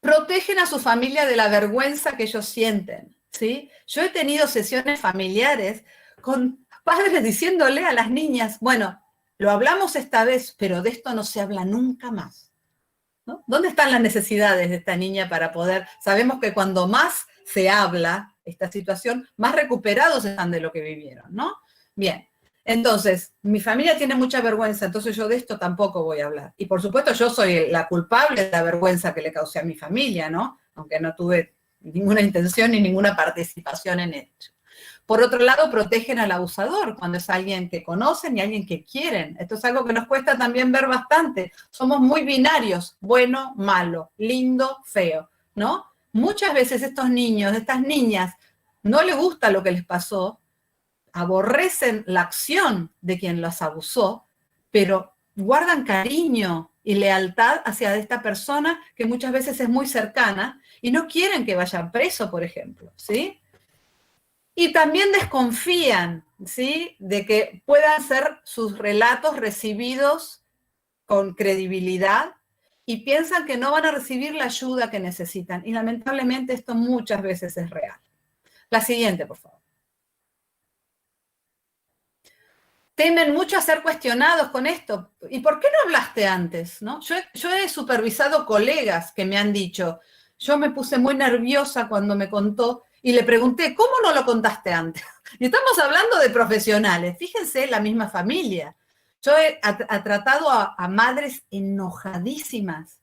protegen a su familia de la vergüenza que ellos sienten, ¿sí? Yo he tenido sesiones familiares con padres diciéndole a las niñas, bueno, lo hablamos esta vez, pero de esto no se habla nunca más, ¿no? ¿Dónde están las necesidades de esta niña para poder? Sabemos que cuando más se habla esta situación, más recuperados están de lo que vivieron, ¿no? Bien, entonces, mi familia tiene mucha vergüenza, entonces yo de esto tampoco voy a hablar. Y por supuesto yo soy la culpable de la vergüenza que le causé a mi familia, ¿no? Aunque no tuve ninguna intención ni ninguna participación en ello. Por otro lado, protegen al abusador cuando es alguien que conocen y alguien que quieren. Esto es algo que nos cuesta también ver bastante. Somos muy binarios, bueno, malo, lindo, feo, ¿no? Muchas veces estos niños, estas niñas, no les gusta lo que les pasó, aborrecen la acción de quien los abusó, pero guardan cariño y lealtad hacia esta persona que muchas veces es muy cercana y no quieren que vayan preso, por ejemplo, ¿sí? Y también desconfían, ¿sí?, de que puedan ser sus relatos recibidos con credibilidad y piensan que no van a recibir la ayuda que necesitan. Y lamentablemente esto muchas veces es real. La siguiente, por favor. Temen mucho a ser cuestionados con esto. ¿Y por qué no hablaste antes? ¿No? Yo he supervisado colegas que me han dicho, yo me puse muy nerviosa cuando me contó y le pregunté, ¿cómo no lo contaste antes? Y estamos hablando de profesionales, fíjense, la misma familia. Yo he tratado a madres enojadísimas.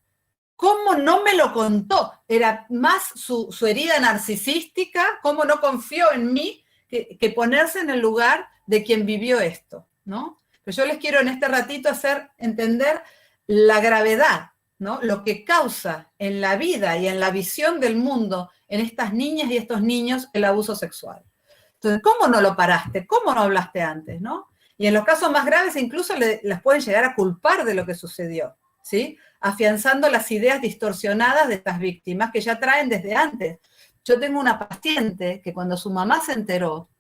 ¿Cómo no me lo contó? Era más su herida narcisística, cómo no confió en mí, que ponerse en el lugar de quien vivió esto, ¿no? Pero yo les quiero en este ratito hacer entender la gravedad, ¿no? Lo que causa en la vida y en la visión del mundo en estas niñas y estos niños el abuso sexual. Entonces, ¿cómo no lo paraste? ¿Cómo no hablaste antes, no? Y en los casos más graves incluso las pueden llegar a culpar de lo que sucedió, ¿sí? Afianzando las ideas distorsionadas de estas víctimas que ya traen desde antes. Yo tengo una paciente que cuando su mamá se enteró,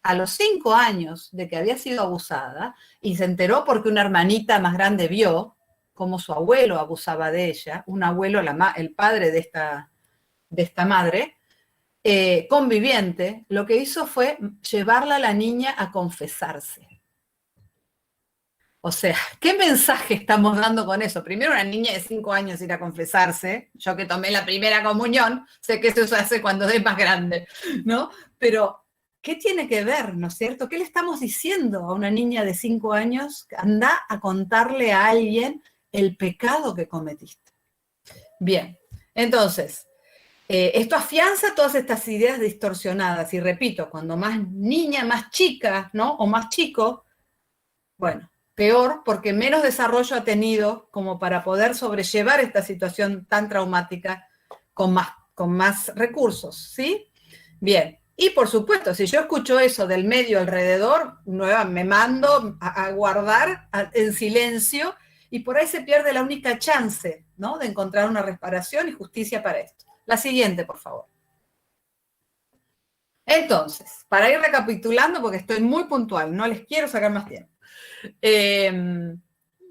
a los 5 años de que había sido abusada, y se enteró porque una hermanita más grande vio cómo su abuelo abusaba de ella, un abuelo, el padre de esta madre, conviviente, lo que hizo fue llevarla a la niña a confesarse. O sea, ¿qué mensaje estamos dando con eso? Primero, una niña de 5 años ir a confesarse. Yo que tomé la primera comunión, sé que eso se hace cuando es más grande, ¿no? Pero, ¿qué tiene que ver, no es cierto? ¿Qué le estamos diciendo a una niña de 5 años? Anda a contarle a alguien el pecado que cometiste. Bien, entonces, esto afianza todas estas ideas distorsionadas. Y repito, cuando más niña, más chica, ¿no? O más chico, bueno, peor, porque menos desarrollo ha tenido como para poder sobrellevar esta situación tan traumática con más recursos, ¿sí? Bien, y por supuesto, si yo escucho eso del medio alrededor, me mando a guardar en silencio y por ahí se pierde la única chance, ¿no?, de encontrar una reparación y justicia para esto. La siguiente, por favor. Entonces, para ir recapitulando, porque estoy muy puntual, no les quiero sacar más tiempo.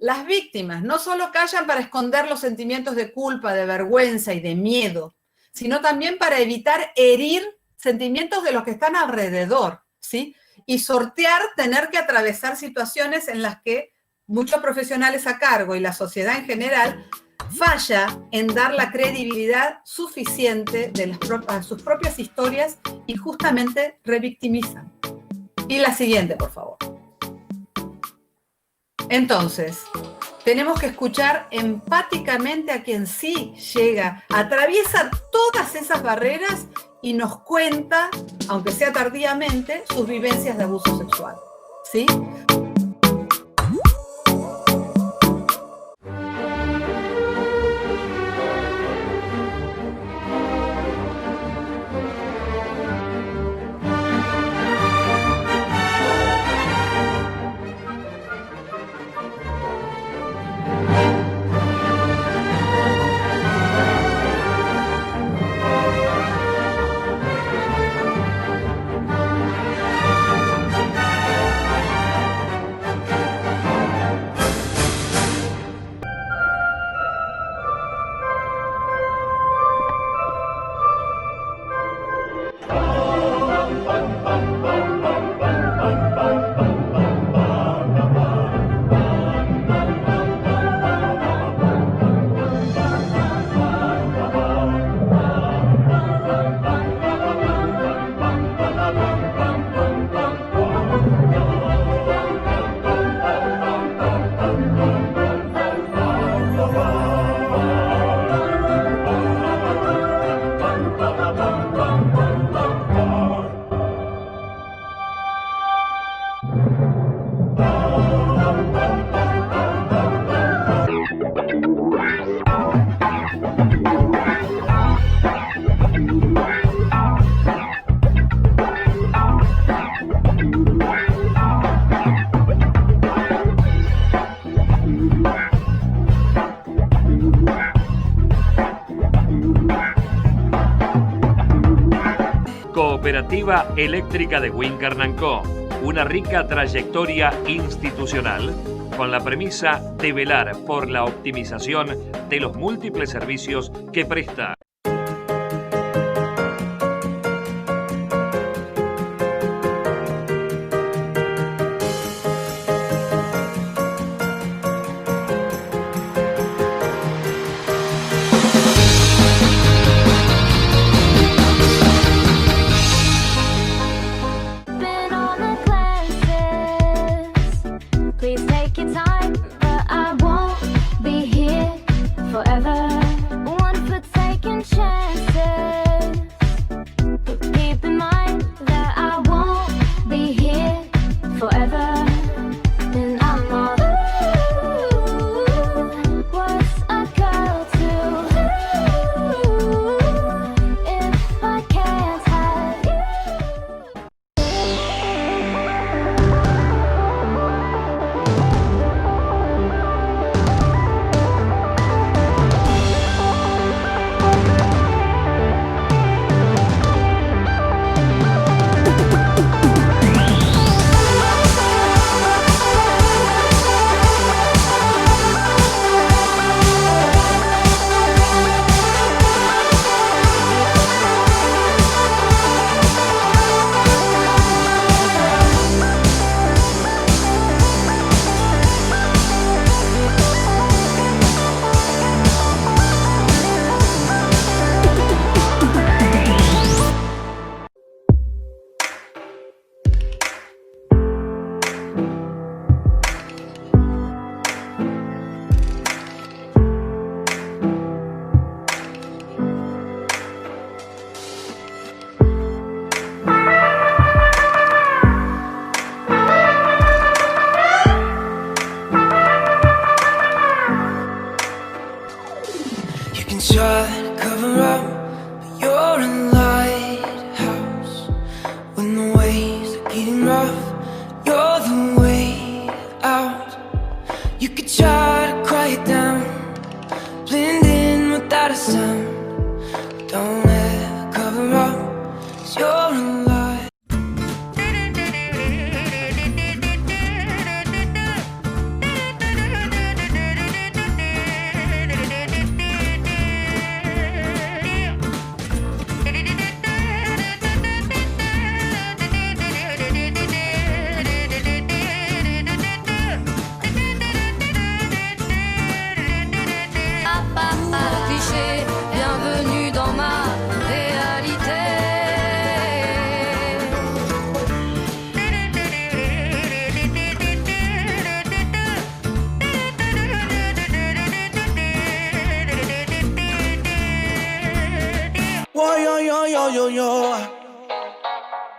Las víctimas no solo callan para esconder los sentimientos de culpa, de vergüenza y de miedo, sino también para evitar herir sentimientos de los que están alrededor, ¿sí? Y sortear tener que atravesar situaciones en las que muchos profesionales a cargo y la sociedad en general falla en dar la credibilidad suficiente a sus propias historias y justamente revictimizan. Y la siguiente, por favor. Entonces, tenemos que escuchar empáticamente a quien sí llega, atraviesa todas esas barreras y nos cuenta, aunque sea tardíamente, sus vivencias de abuso sexual, ¿sí? Cooperativa Eléctrica de Winkarn & Co. Una rica trayectoria institucional con la premisa de velar por la optimización de los múltiples servicios que presta.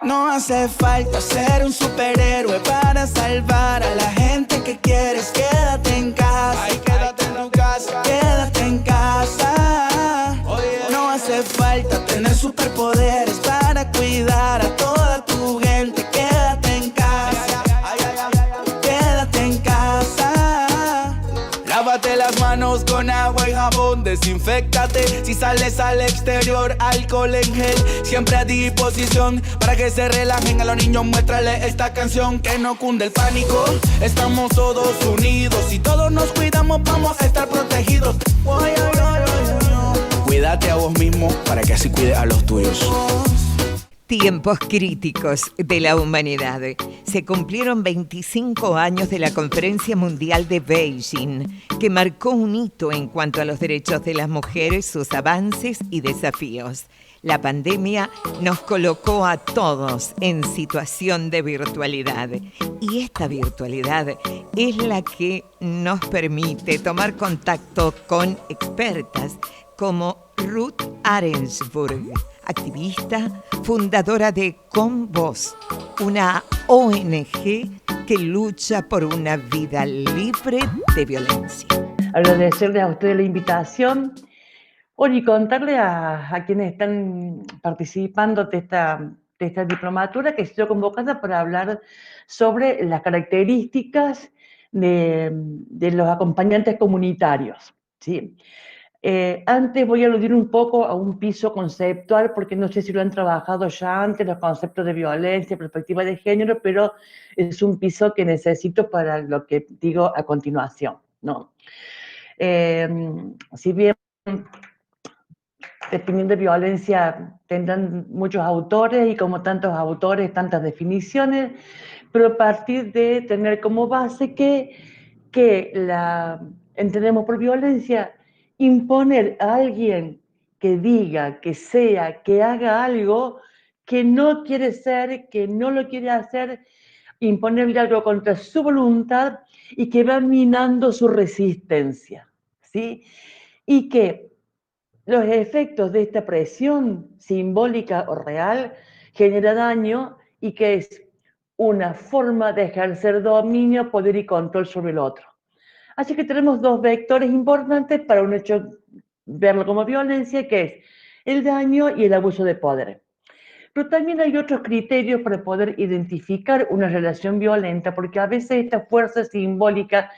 No hace falta ser un superhéroe para salvar a la gente que quieres. Quédate en casa. Ay, quédate en tu casa. Quédate en casa. No hace falta tener superpoderes para cuidar a toda tu gente. Quédate en casa. Quédate en casa. Lávate las manos con agua y jabón, desinféctate. Si sales al exterior, alcohol en gel, siempre a disposición para que se relajen. A los niños muéstrale esta canción, que no cunde el pánico. Estamos todos unidos, si todos nos cuidamos vamos a estar protegidos. Cuídate a vos mismo para que así cuides a los tuyos. Tiempos críticos de la humanidad. Se cumplieron 25 años de la Conferencia Mundial de Beijing, que marcó un hito en cuanto a los derechos de las mujeres, sus avances y desafíos. La pandemia nos colocó a todos en situación de virtualidad, y esta virtualidad es la que nos permite tomar contacto con expertas como Ruth Arensburg, activista, fundadora de Con Voz, una ONG que lucha por una vida libre de violencia. Agradecerles a ustedes la invitación. Bueno, y contarle a quienes están participando de esta diplomatura que ha sido convocada para hablar sobre las características de los acompañantes comunitarios, ¿sí? Antes voy a aludir un poco a un piso conceptual, porque no sé si lo han trabajado ya antes, los conceptos de violencia, perspectiva de género, pero es un piso que necesito para lo que digo a continuación, ¿no? Si bien dependiendo de violencia tendrán muchos autores y como tantos autores, tantas definiciones, pero a partir de tener como base que entendemos por violencia imponer a alguien que diga, que sea, que haga algo que no quiere ser, que no lo quiere hacer, imponerle algo contra su voluntad y que va minando su resistencia, ¿sí? Y que los efectos de esta presión simbólica o real genera daño y que es una forma de ejercer dominio, poder y control sobre el otro. Así que tenemos dos vectores importantes para un hecho, verlo como violencia, que es el daño y el abuso de poder. Pero también hay otros criterios para poder identificar una relación violenta, porque a veces esta fuerza simbólica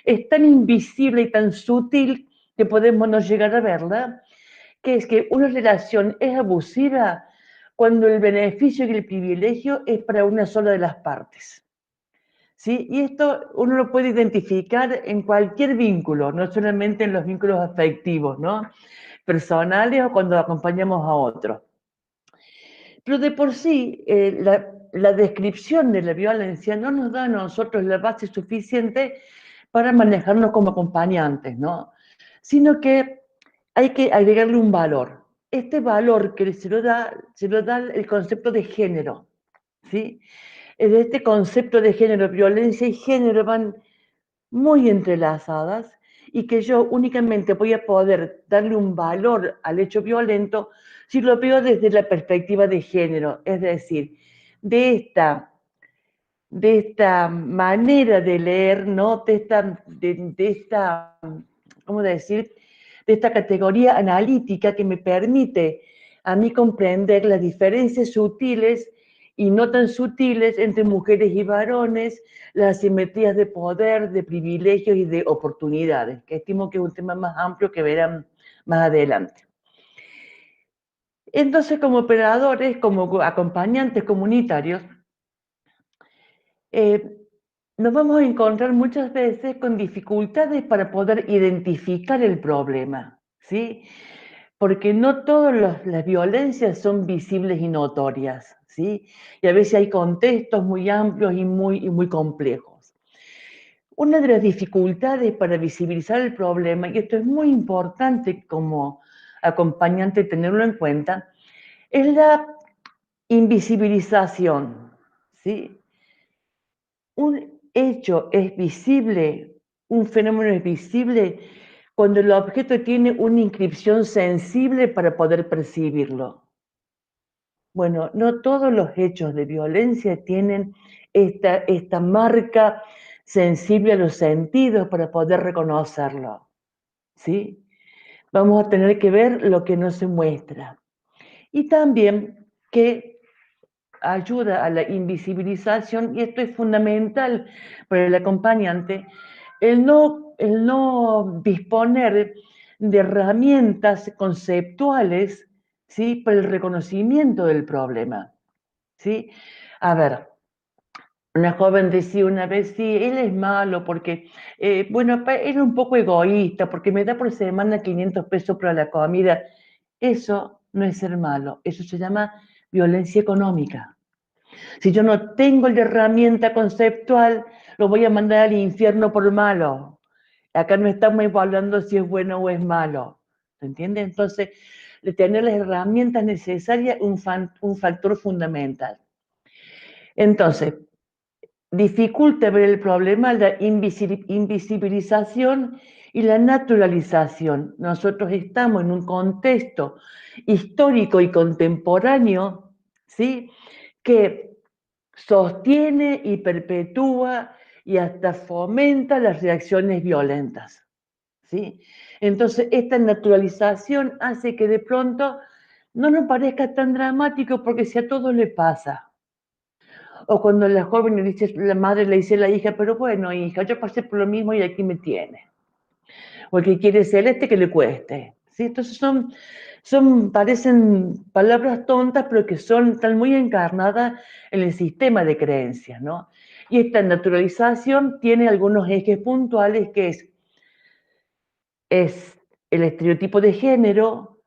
es tan invisible y tan sutil que podemos no llegar a verla, que es que una relación es abusiva cuando el beneficio y el privilegio es para una sola de las partes. ¿Sí? Y esto uno lo puede identificar en cualquier vínculo, no solamente en los vínculos afectivos, ¿no? Personales o cuando acompañamos a otros. Pero de por sí, la descripción de la violencia no nos da a nosotros la base suficiente para manejarnos como acompañantes, ¿no? Sino que hay que agregarle un valor. Este valor que se lo da el concepto de género, ¿sí? Este concepto de género, violencia y género van muy entrelazadas y que yo únicamente voy a poder darle un valor al hecho violento si lo veo desde la perspectiva de género, es decir, de esta manera de leer, ¿no? de esta, ¿cómo decir? De esta categoría analítica que me permite a mí comprender las diferencias sutiles y no tan sutiles entre mujeres y varones, las asimetrías de poder, de privilegios y de oportunidades, que estimo que es un tema más amplio que verán más adelante. Entonces, como operadores, como acompañantes comunitarios, nos vamos a encontrar muchas veces con dificultades para poder identificar el problema, ¿sí? Porque no todas las violencias son visibles y notorias, ¿sí? Y a veces hay contextos muy amplios y muy complejos. Una de las dificultades para visibilizar el problema, y esto es muy importante como acompañante tenerlo en cuenta, es la invisibilización, ¿sí? Un hecho es visible, un fenómeno es visible cuando el objeto tiene una inscripción sensible para poder percibirlo. Bueno, no todos los hechos de violencia tienen esta marca sensible a los sentidos para poder reconocerlo, ¿sí? Vamos a tener que ver lo que no se muestra. Y también que ayuda a la invisibilización, y esto es fundamental para el acompañante, el no disponer de herramientas conceptuales, ¿sí? Para el reconocimiento del problema, ¿sí? A ver, una joven decía una vez, sí, él es malo porque, bueno, era un poco egoísta porque me da por semana 500 pesos para la comida. Eso no es ser malo, eso se llama violencia económica. Si yo no tengo la herramienta conceptual, lo voy a mandar al infierno por malo. Acá no estamos evaluando si es bueno o es malo. ¿Se entiende? Entonces, de tener las herramientas necesarias es un factor fundamental. Entonces, dificulta ver el problema la invisibilización y la naturalización. Nosotros estamos en un contexto histórico y contemporáneo, ¿sí? Que sostiene y perpetúa y hasta fomenta las reacciones violentas, ¿sí? Entonces, esta naturalización hace que de pronto no nos parezca tan dramático porque si a todos le pasa. O cuando la joven le dice, la madre le dice a la hija, pero bueno, hija, yo pasé por lo mismo y aquí me tiene. O el que quiere celeste, que le cueste. ¿sí? Entonces parecen palabras tontas, pero que están muy encarnadas en el sistema de creencias, ¿no? Y esta naturalización tiene algunos ejes puntuales, que es el estereotipo de género,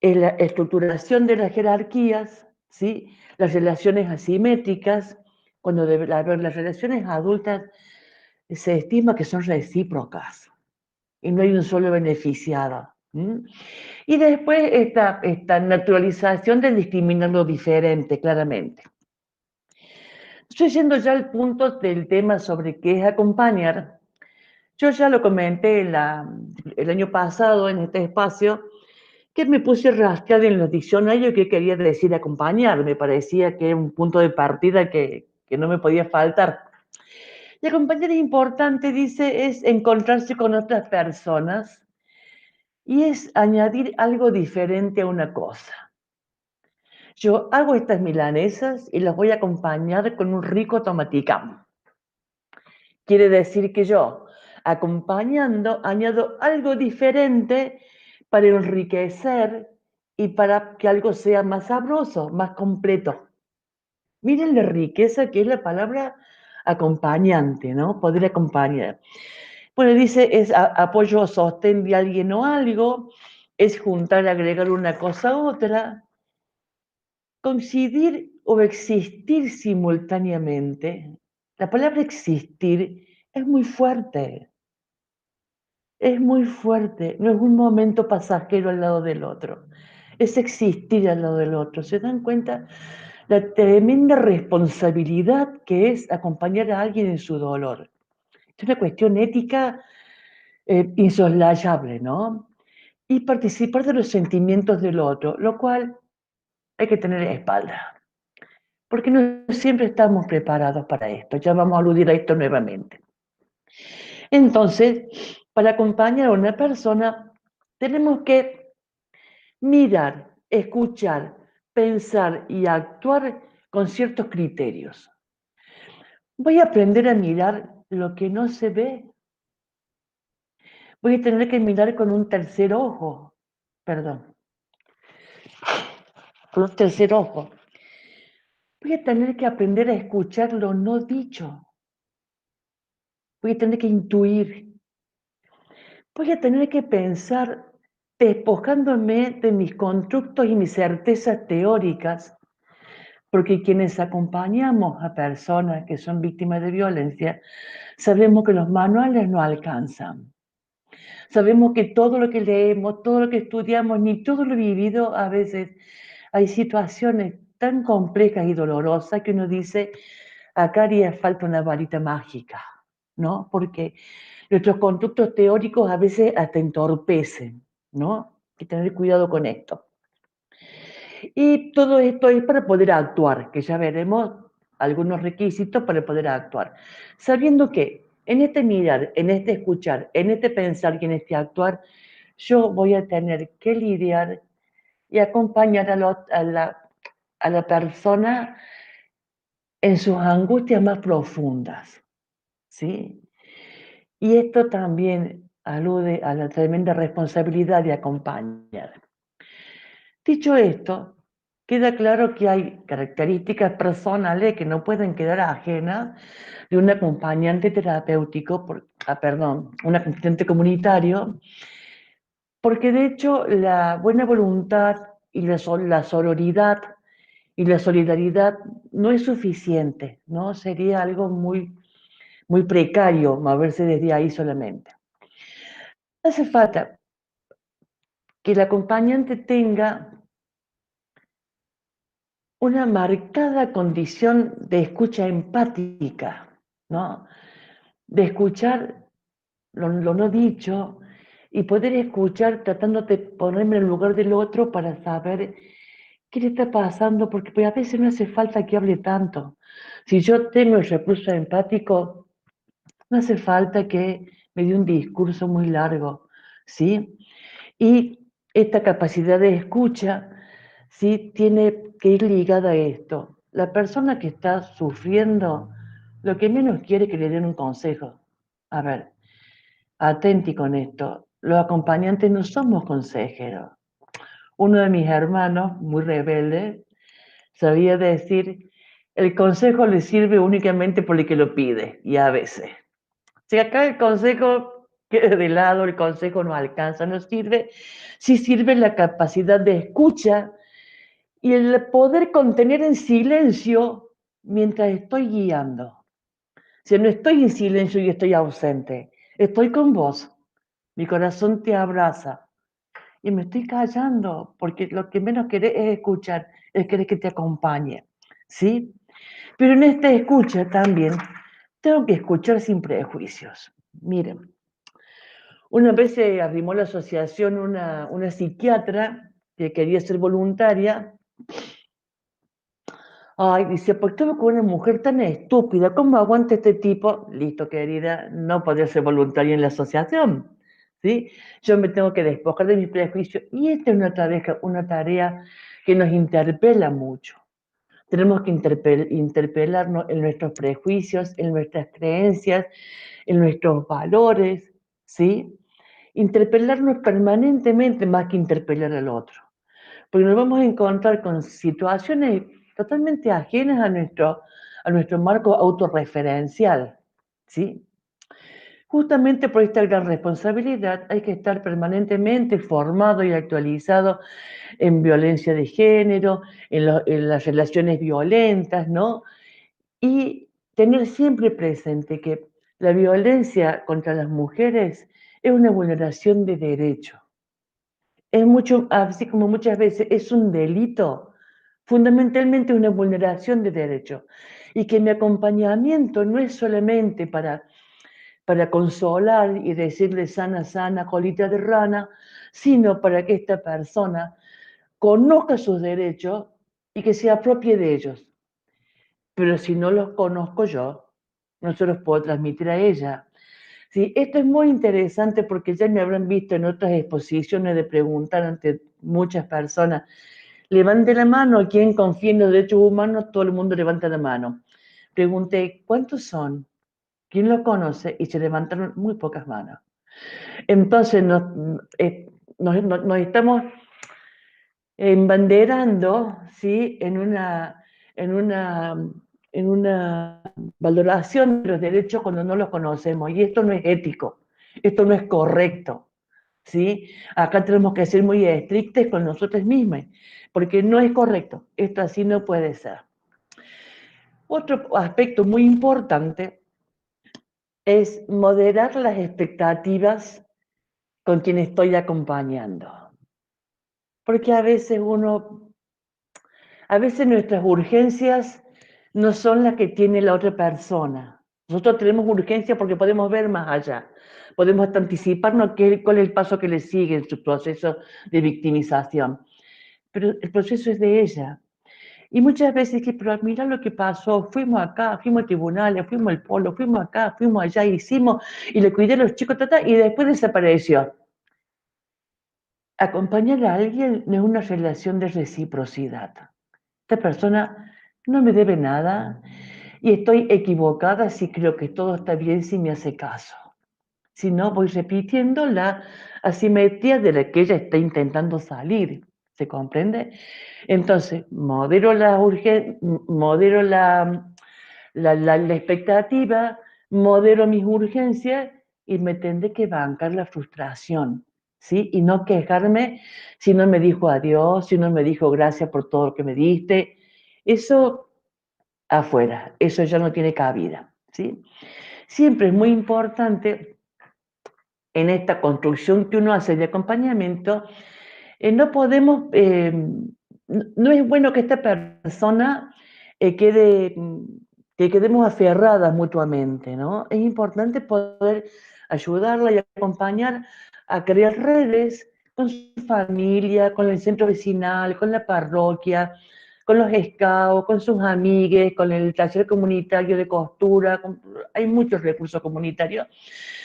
es la estructuración de las jerarquías, ¿sí? Las relaciones asimétricas, cuando las relaciones adultas se estima que son recíprocas y no hay un solo beneficiado. Y después esta naturalización de discriminar lo diferente, claramente. Estoy yendo ya al punto del tema sobre qué es acompañar. Yo ya lo comenté el año pasado en este espacio, que me puse a rascar en los diccionarios qué quería decir acompañar. Me parecía que era un punto de partida que no me podía faltar. Y acompañar es importante, dice, es encontrarse con otras personas y es añadir algo diferente a una cosa. Yo hago estas milanesas y las voy a acompañar con un rico tomaticán. Quiere decir que yo, acompañando, añado algo diferente para enriquecer y para que algo sea más sabroso, más completo. Miren la riqueza que es la palabra acompañante, ¿no? Poder acompañar. Bueno, dice, es apoyo o sostén de alguien o algo, es juntar, agregar una cosa a otra, coincidir o existir simultáneamente. La palabra existir es muy fuerte. Es muy fuerte, no es un momento pasajero al lado del otro, es existir al lado del otro. ¿Se dan cuenta la tremenda responsabilidad que es acompañar a alguien en su dolor? Es una cuestión ética insoslayable, ¿no? Y participar de los sentimientos del otro, lo cual hay que tener espalda, porque no siempre estamos preparados para esto. Ya vamos a aludir a esto nuevamente. Entonces, para acompañar a una persona, tenemos que mirar, escuchar, pensar y actuar con ciertos criterios. Voy a aprender a mirar lo que no se ve. Voy a tener que mirar con un tercer ojo, perdón, con un tercer ojo. Voy a tener que aprender a escuchar lo no dicho. Voy a tener que intuir. Voy a tener que pensar despojándome de mis constructos y mis certezas teóricas, porque quienes acompañamos a personas que son víctimas de violencia, sabemos que los manuales no alcanzan. Sabemos que todo lo que leemos, todo lo que estudiamos, ni todo lo vivido, a veces hay situaciones tan complejas y dolorosas que uno dice, acá haría falta una varita mágica, ¿no? Porque nuestros constructos teóricos a veces hasta entorpecen, ¿no? Hay que tener cuidado con esto. Y todo esto es para poder actuar, que ya veremos algunos requisitos para poder actuar. Sabiendo que en este mirar, en este escuchar, en este pensar y en este actuar, yo voy a tener que lidiar y acompañar a la persona en sus angustias más profundas, ¿sí? Y esto también alude a la tremenda responsabilidad de acompañar. Dicho esto, queda claro que hay características personales que no pueden quedar ajenas de un acompañante terapéutico, un acompañante comunitario, porque de hecho la buena voluntad y la sororidad y la solidaridad no es suficiente, ¿no? Sería algo muy, muy precario moverse desde ahí solamente. Hace falta que el acompañante tenga una marcada condición de escucha empática, ¿no? De escuchar lo no dicho y poder escuchar tratando de ponerme en el lugar del otro para saber qué le está pasando, porque pues, a veces no hace falta que hable tanto. Si yo tengo el recurso empático, no hace falta que me dé un discurso muy largo, ¿sí? Y esta capacidad de escucha, ¿sí? Tiene que ir ligada a esto. La persona que está sufriendo, lo que menos quiere es que le den un consejo. A ver, atenti con esto. los acompañantes no somos consejeros. Uno de mis hermanos, muy rebelde, sabía decir, el consejo le sirve únicamente por el que lo pide, y a veces. Si acá el consejo queda de lado, el consejo no alcanza, no sirve, sí sirve la capacidad de escucha y el poder contener en silencio mientras estoy guiando. Si no estoy en silencio y estoy ausente, estoy con vos, mi corazón te abraza y me estoy callando porque lo que menos querés es escuchar, es querer que te acompañe, ¿sí? Pero en esta escucha también tengo que escuchar sin prejuicios. Miren, una vez se arrimó a la asociación una psiquiatra que quería ser voluntaria. Ay, dice, ¿por qué tengo con una mujer tan estúpida? ¿Cómo aguanta este tipo? Listo, querida, no podría ser voluntaria en la asociación, ¿sí? Yo me tengo que despojar de mis prejuicios y esta es una tarea que nos interpela mucho. Tenemos que interpelarnos en nuestros prejuicios, en nuestras creencias, en nuestros valores, ¿sí? Interpelarnos permanentemente más que interpelar al otro. Porque nos vamos a encontrar con situaciones totalmente ajenas a nuestro marco autorreferencial, ¿sí? Justamente por esta gran responsabilidad hay que estar permanentemente formado y actualizado en violencia de género, en las relaciones violentas, ¿no? Y tener siempre presente que la violencia contra las mujeres es una vulneración de derecho. Es mucho, así como muchas veces es un delito, fundamentalmente una vulneración de derecho. Y que mi acompañamiento no es solamente para consolar y decirle sana, sana, colita de rana, sino para que esta persona conozca sus derechos y que se apropie de ellos. Pero si no los conozco yo, no se los puedo transmitir a ella. Sí, esto es muy interesante porque ya me habrán visto en otras exposiciones de preguntar ante muchas personas. Levante la mano, ¿quién confía en los derechos humanos? Todo el mundo levanta la mano. Pregunté, ¿cuántos son? ¿Quién lo conoce? Y se levantaron muy pocas manos. Entonces nos estamos embanderando, ¿sí? en una valoración de los derechos cuando no los conocemos. Y esto no es ético, esto no es correcto, ¿sí? Acá tenemos que ser muy estrictos con nosotros mismos, porque no es correcto, esto así no puede ser. Otro aspecto muy importante es moderar las expectativas con quien estoy acompañando. Porque a veces nuestras urgencias no son las que tiene la otra persona. Nosotros tenemos urgencia porque podemos ver más allá. Podemos hasta anticiparnos cuál es el paso que le sigue en su proceso de victimización. Pero el proceso es de ella. Y muchas veces pero mira lo que pasó, fuimos acá, fuimos a tribunales, fuimos al polo, fuimos acá, fuimos allá, hicimos, y le cuidé a los chicos, y después desapareció. Acompañar a alguien no es una relación de reciprocidad. Esta persona no me debe nada y estoy equivocada si creo que todo está bien si me hace caso. Si no, voy repitiendo la asimetría de la que ella está intentando salir. ¿Se comprende? Entonces, modero la expectativa, modero mis urgencias y me tendré que bancar la frustración, ¿sí? Y no quejarme si no me dijo adiós, si no me dijo gracias por todo lo que me diste. Eso afuera, eso ya no tiene cabida, ¿sí? Siempre es muy importante en esta construcción que uno hace de acompañamiento, no podemos, no es bueno que esta persona que quedemos aferradas mutuamente, ¿no? Es importante poder ayudarla y acompañar a crear redes con su familia, con el centro vecinal, con la parroquia, con los scouts, con sus amigues, con el taller comunitario de costura, hay muchos recursos comunitarios,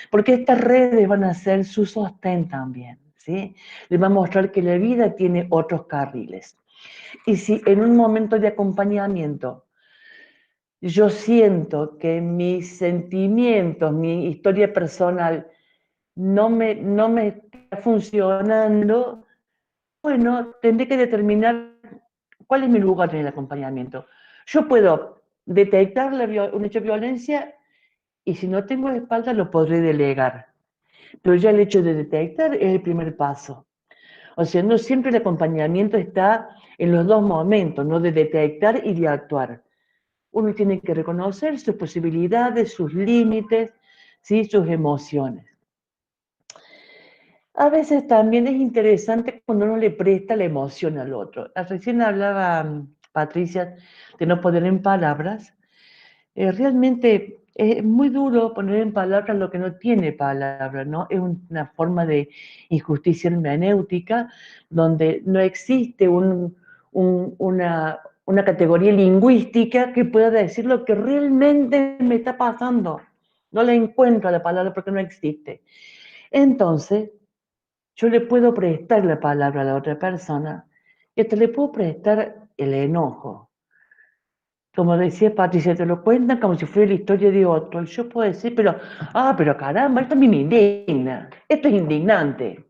porque estas redes van a ser su sostén también, ¿sí? Les va a mostrar que la vida tiene otros carriles. Y si en un momento de acompañamiento yo siento que mis sentimientos, mi historia personal no me funcionando, bueno, tendré que determinar cuál es mi lugar en el acompañamiento. Yo puedo detectar un hecho de violencia y si no tengo espalda lo podré delegar. Pero ya el hecho de detectar es el primer paso. O sea, no siempre el acompañamiento está en los dos momentos, ¿no? De detectar y de actuar. Uno tiene que reconocer sus posibilidades, sus límites, ¿sí? Sus emociones. A veces también es interesante cuando uno le presta la emoción al otro. Recién hablaba Patricia de no poner en palabras. Realmente es muy duro poner en palabras lo que no tiene palabras, ¿no? Es una forma de injusticia hermenéutica donde no existe una categoría lingüística que pueda decir lo que realmente me está pasando. No la encuentro la palabra porque no existe. Entonces, yo le puedo prestar la palabra a la otra persona y hasta le puedo prestar el enojo. Como decía Patricia, te lo cuentan como si fuera la historia de otro. Y yo puedo decir, pero caramba, esto a mí me indigna. Esto es indignante.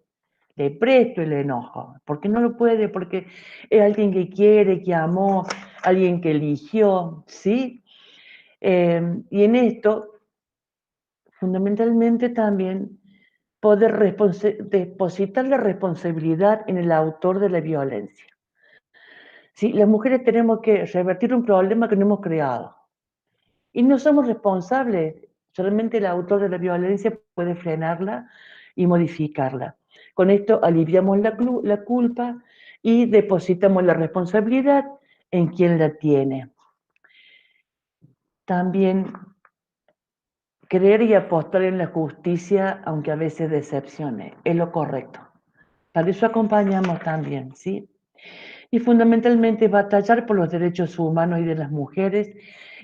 Le presto el enojo. Porque no lo puede, porque es alguien que quiere, que amó, alguien que eligió, ¿sí? Y en esto, fundamentalmente también, poder depositar la responsabilidad en el autor de la violencia. ¿Sí? Las mujeres tenemos que revertir un problema que no hemos creado. Y no somos responsables, solamente el autor de la violencia puede frenarla y modificarla. Con esto aliviamos la culpa y depositamos la responsabilidad en quien la tiene. También creer y apostar en la justicia, aunque a veces decepcione, es lo correcto. Para eso acompañamos también, ¿sí? Y fundamentalmente batallar por los derechos humanos y de las mujeres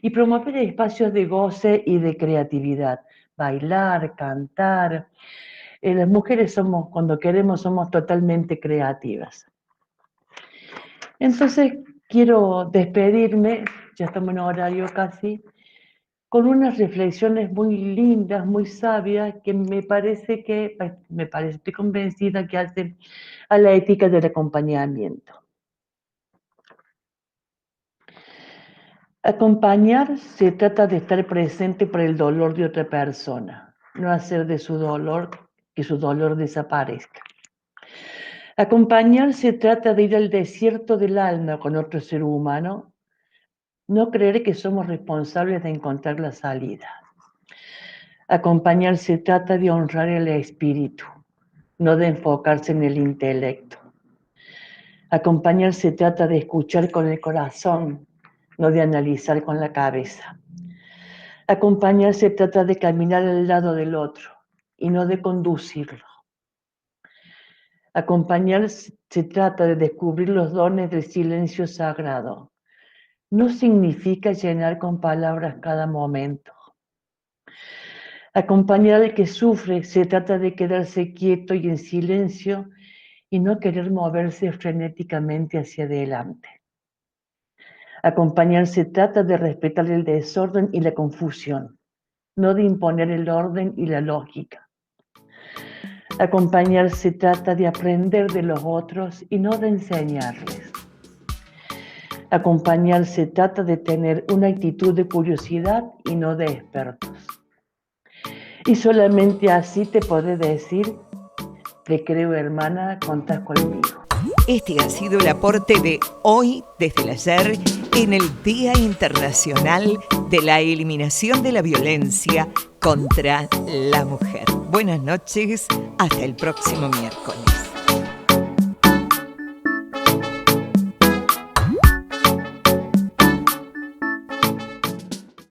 y promover espacios de goce y de creatividad. Bailar, cantar. Las mujeres cuando queremos, somos totalmente creativas. Entonces, quiero despedirme, ya estamos en horario casi, con unas reflexiones muy lindas, muy sabias, que estoy convencida que hacen a la ética del acompañamiento. Acompañar se trata de estar presente para el dolor de otra persona, no hacer de su dolor que su dolor desaparezca. Acompañar se trata de ir al desierto del alma con otro ser humano, no creer que somos responsables de encontrar la salida. Acompañar se trata de honrar el espíritu, no de enfocarse en el intelecto. Acompañar se trata de escuchar con el corazón, no de analizar con la cabeza. Acompañar se trata de caminar al lado del otro y no de conducirlo. Acompañar se trata de descubrir los dones del silencio sagrado. No significa llenar con palabras cada momento. Acompañar al que sufre se trata de quedarse quieto y en silencio y no querer moverse frenéticamente hacia adelante. Acompañar se trata de respetar el desorden y la confusión, no de imponer el orden y la lógica. Acompañar se trata de aprender de los otros y no de enseñarles. Acompañar se trata de tener una actitud de curiosidad y no de expertos. Y solamente así te podré decir, te creo hermana, contás conmigo. Este ha sido el aporte de Hoy desde el Ayer en el Día Internacional de la Eliminación de la Violencia contra la Mujer. Buenas noches, hasta el próximo miércoles.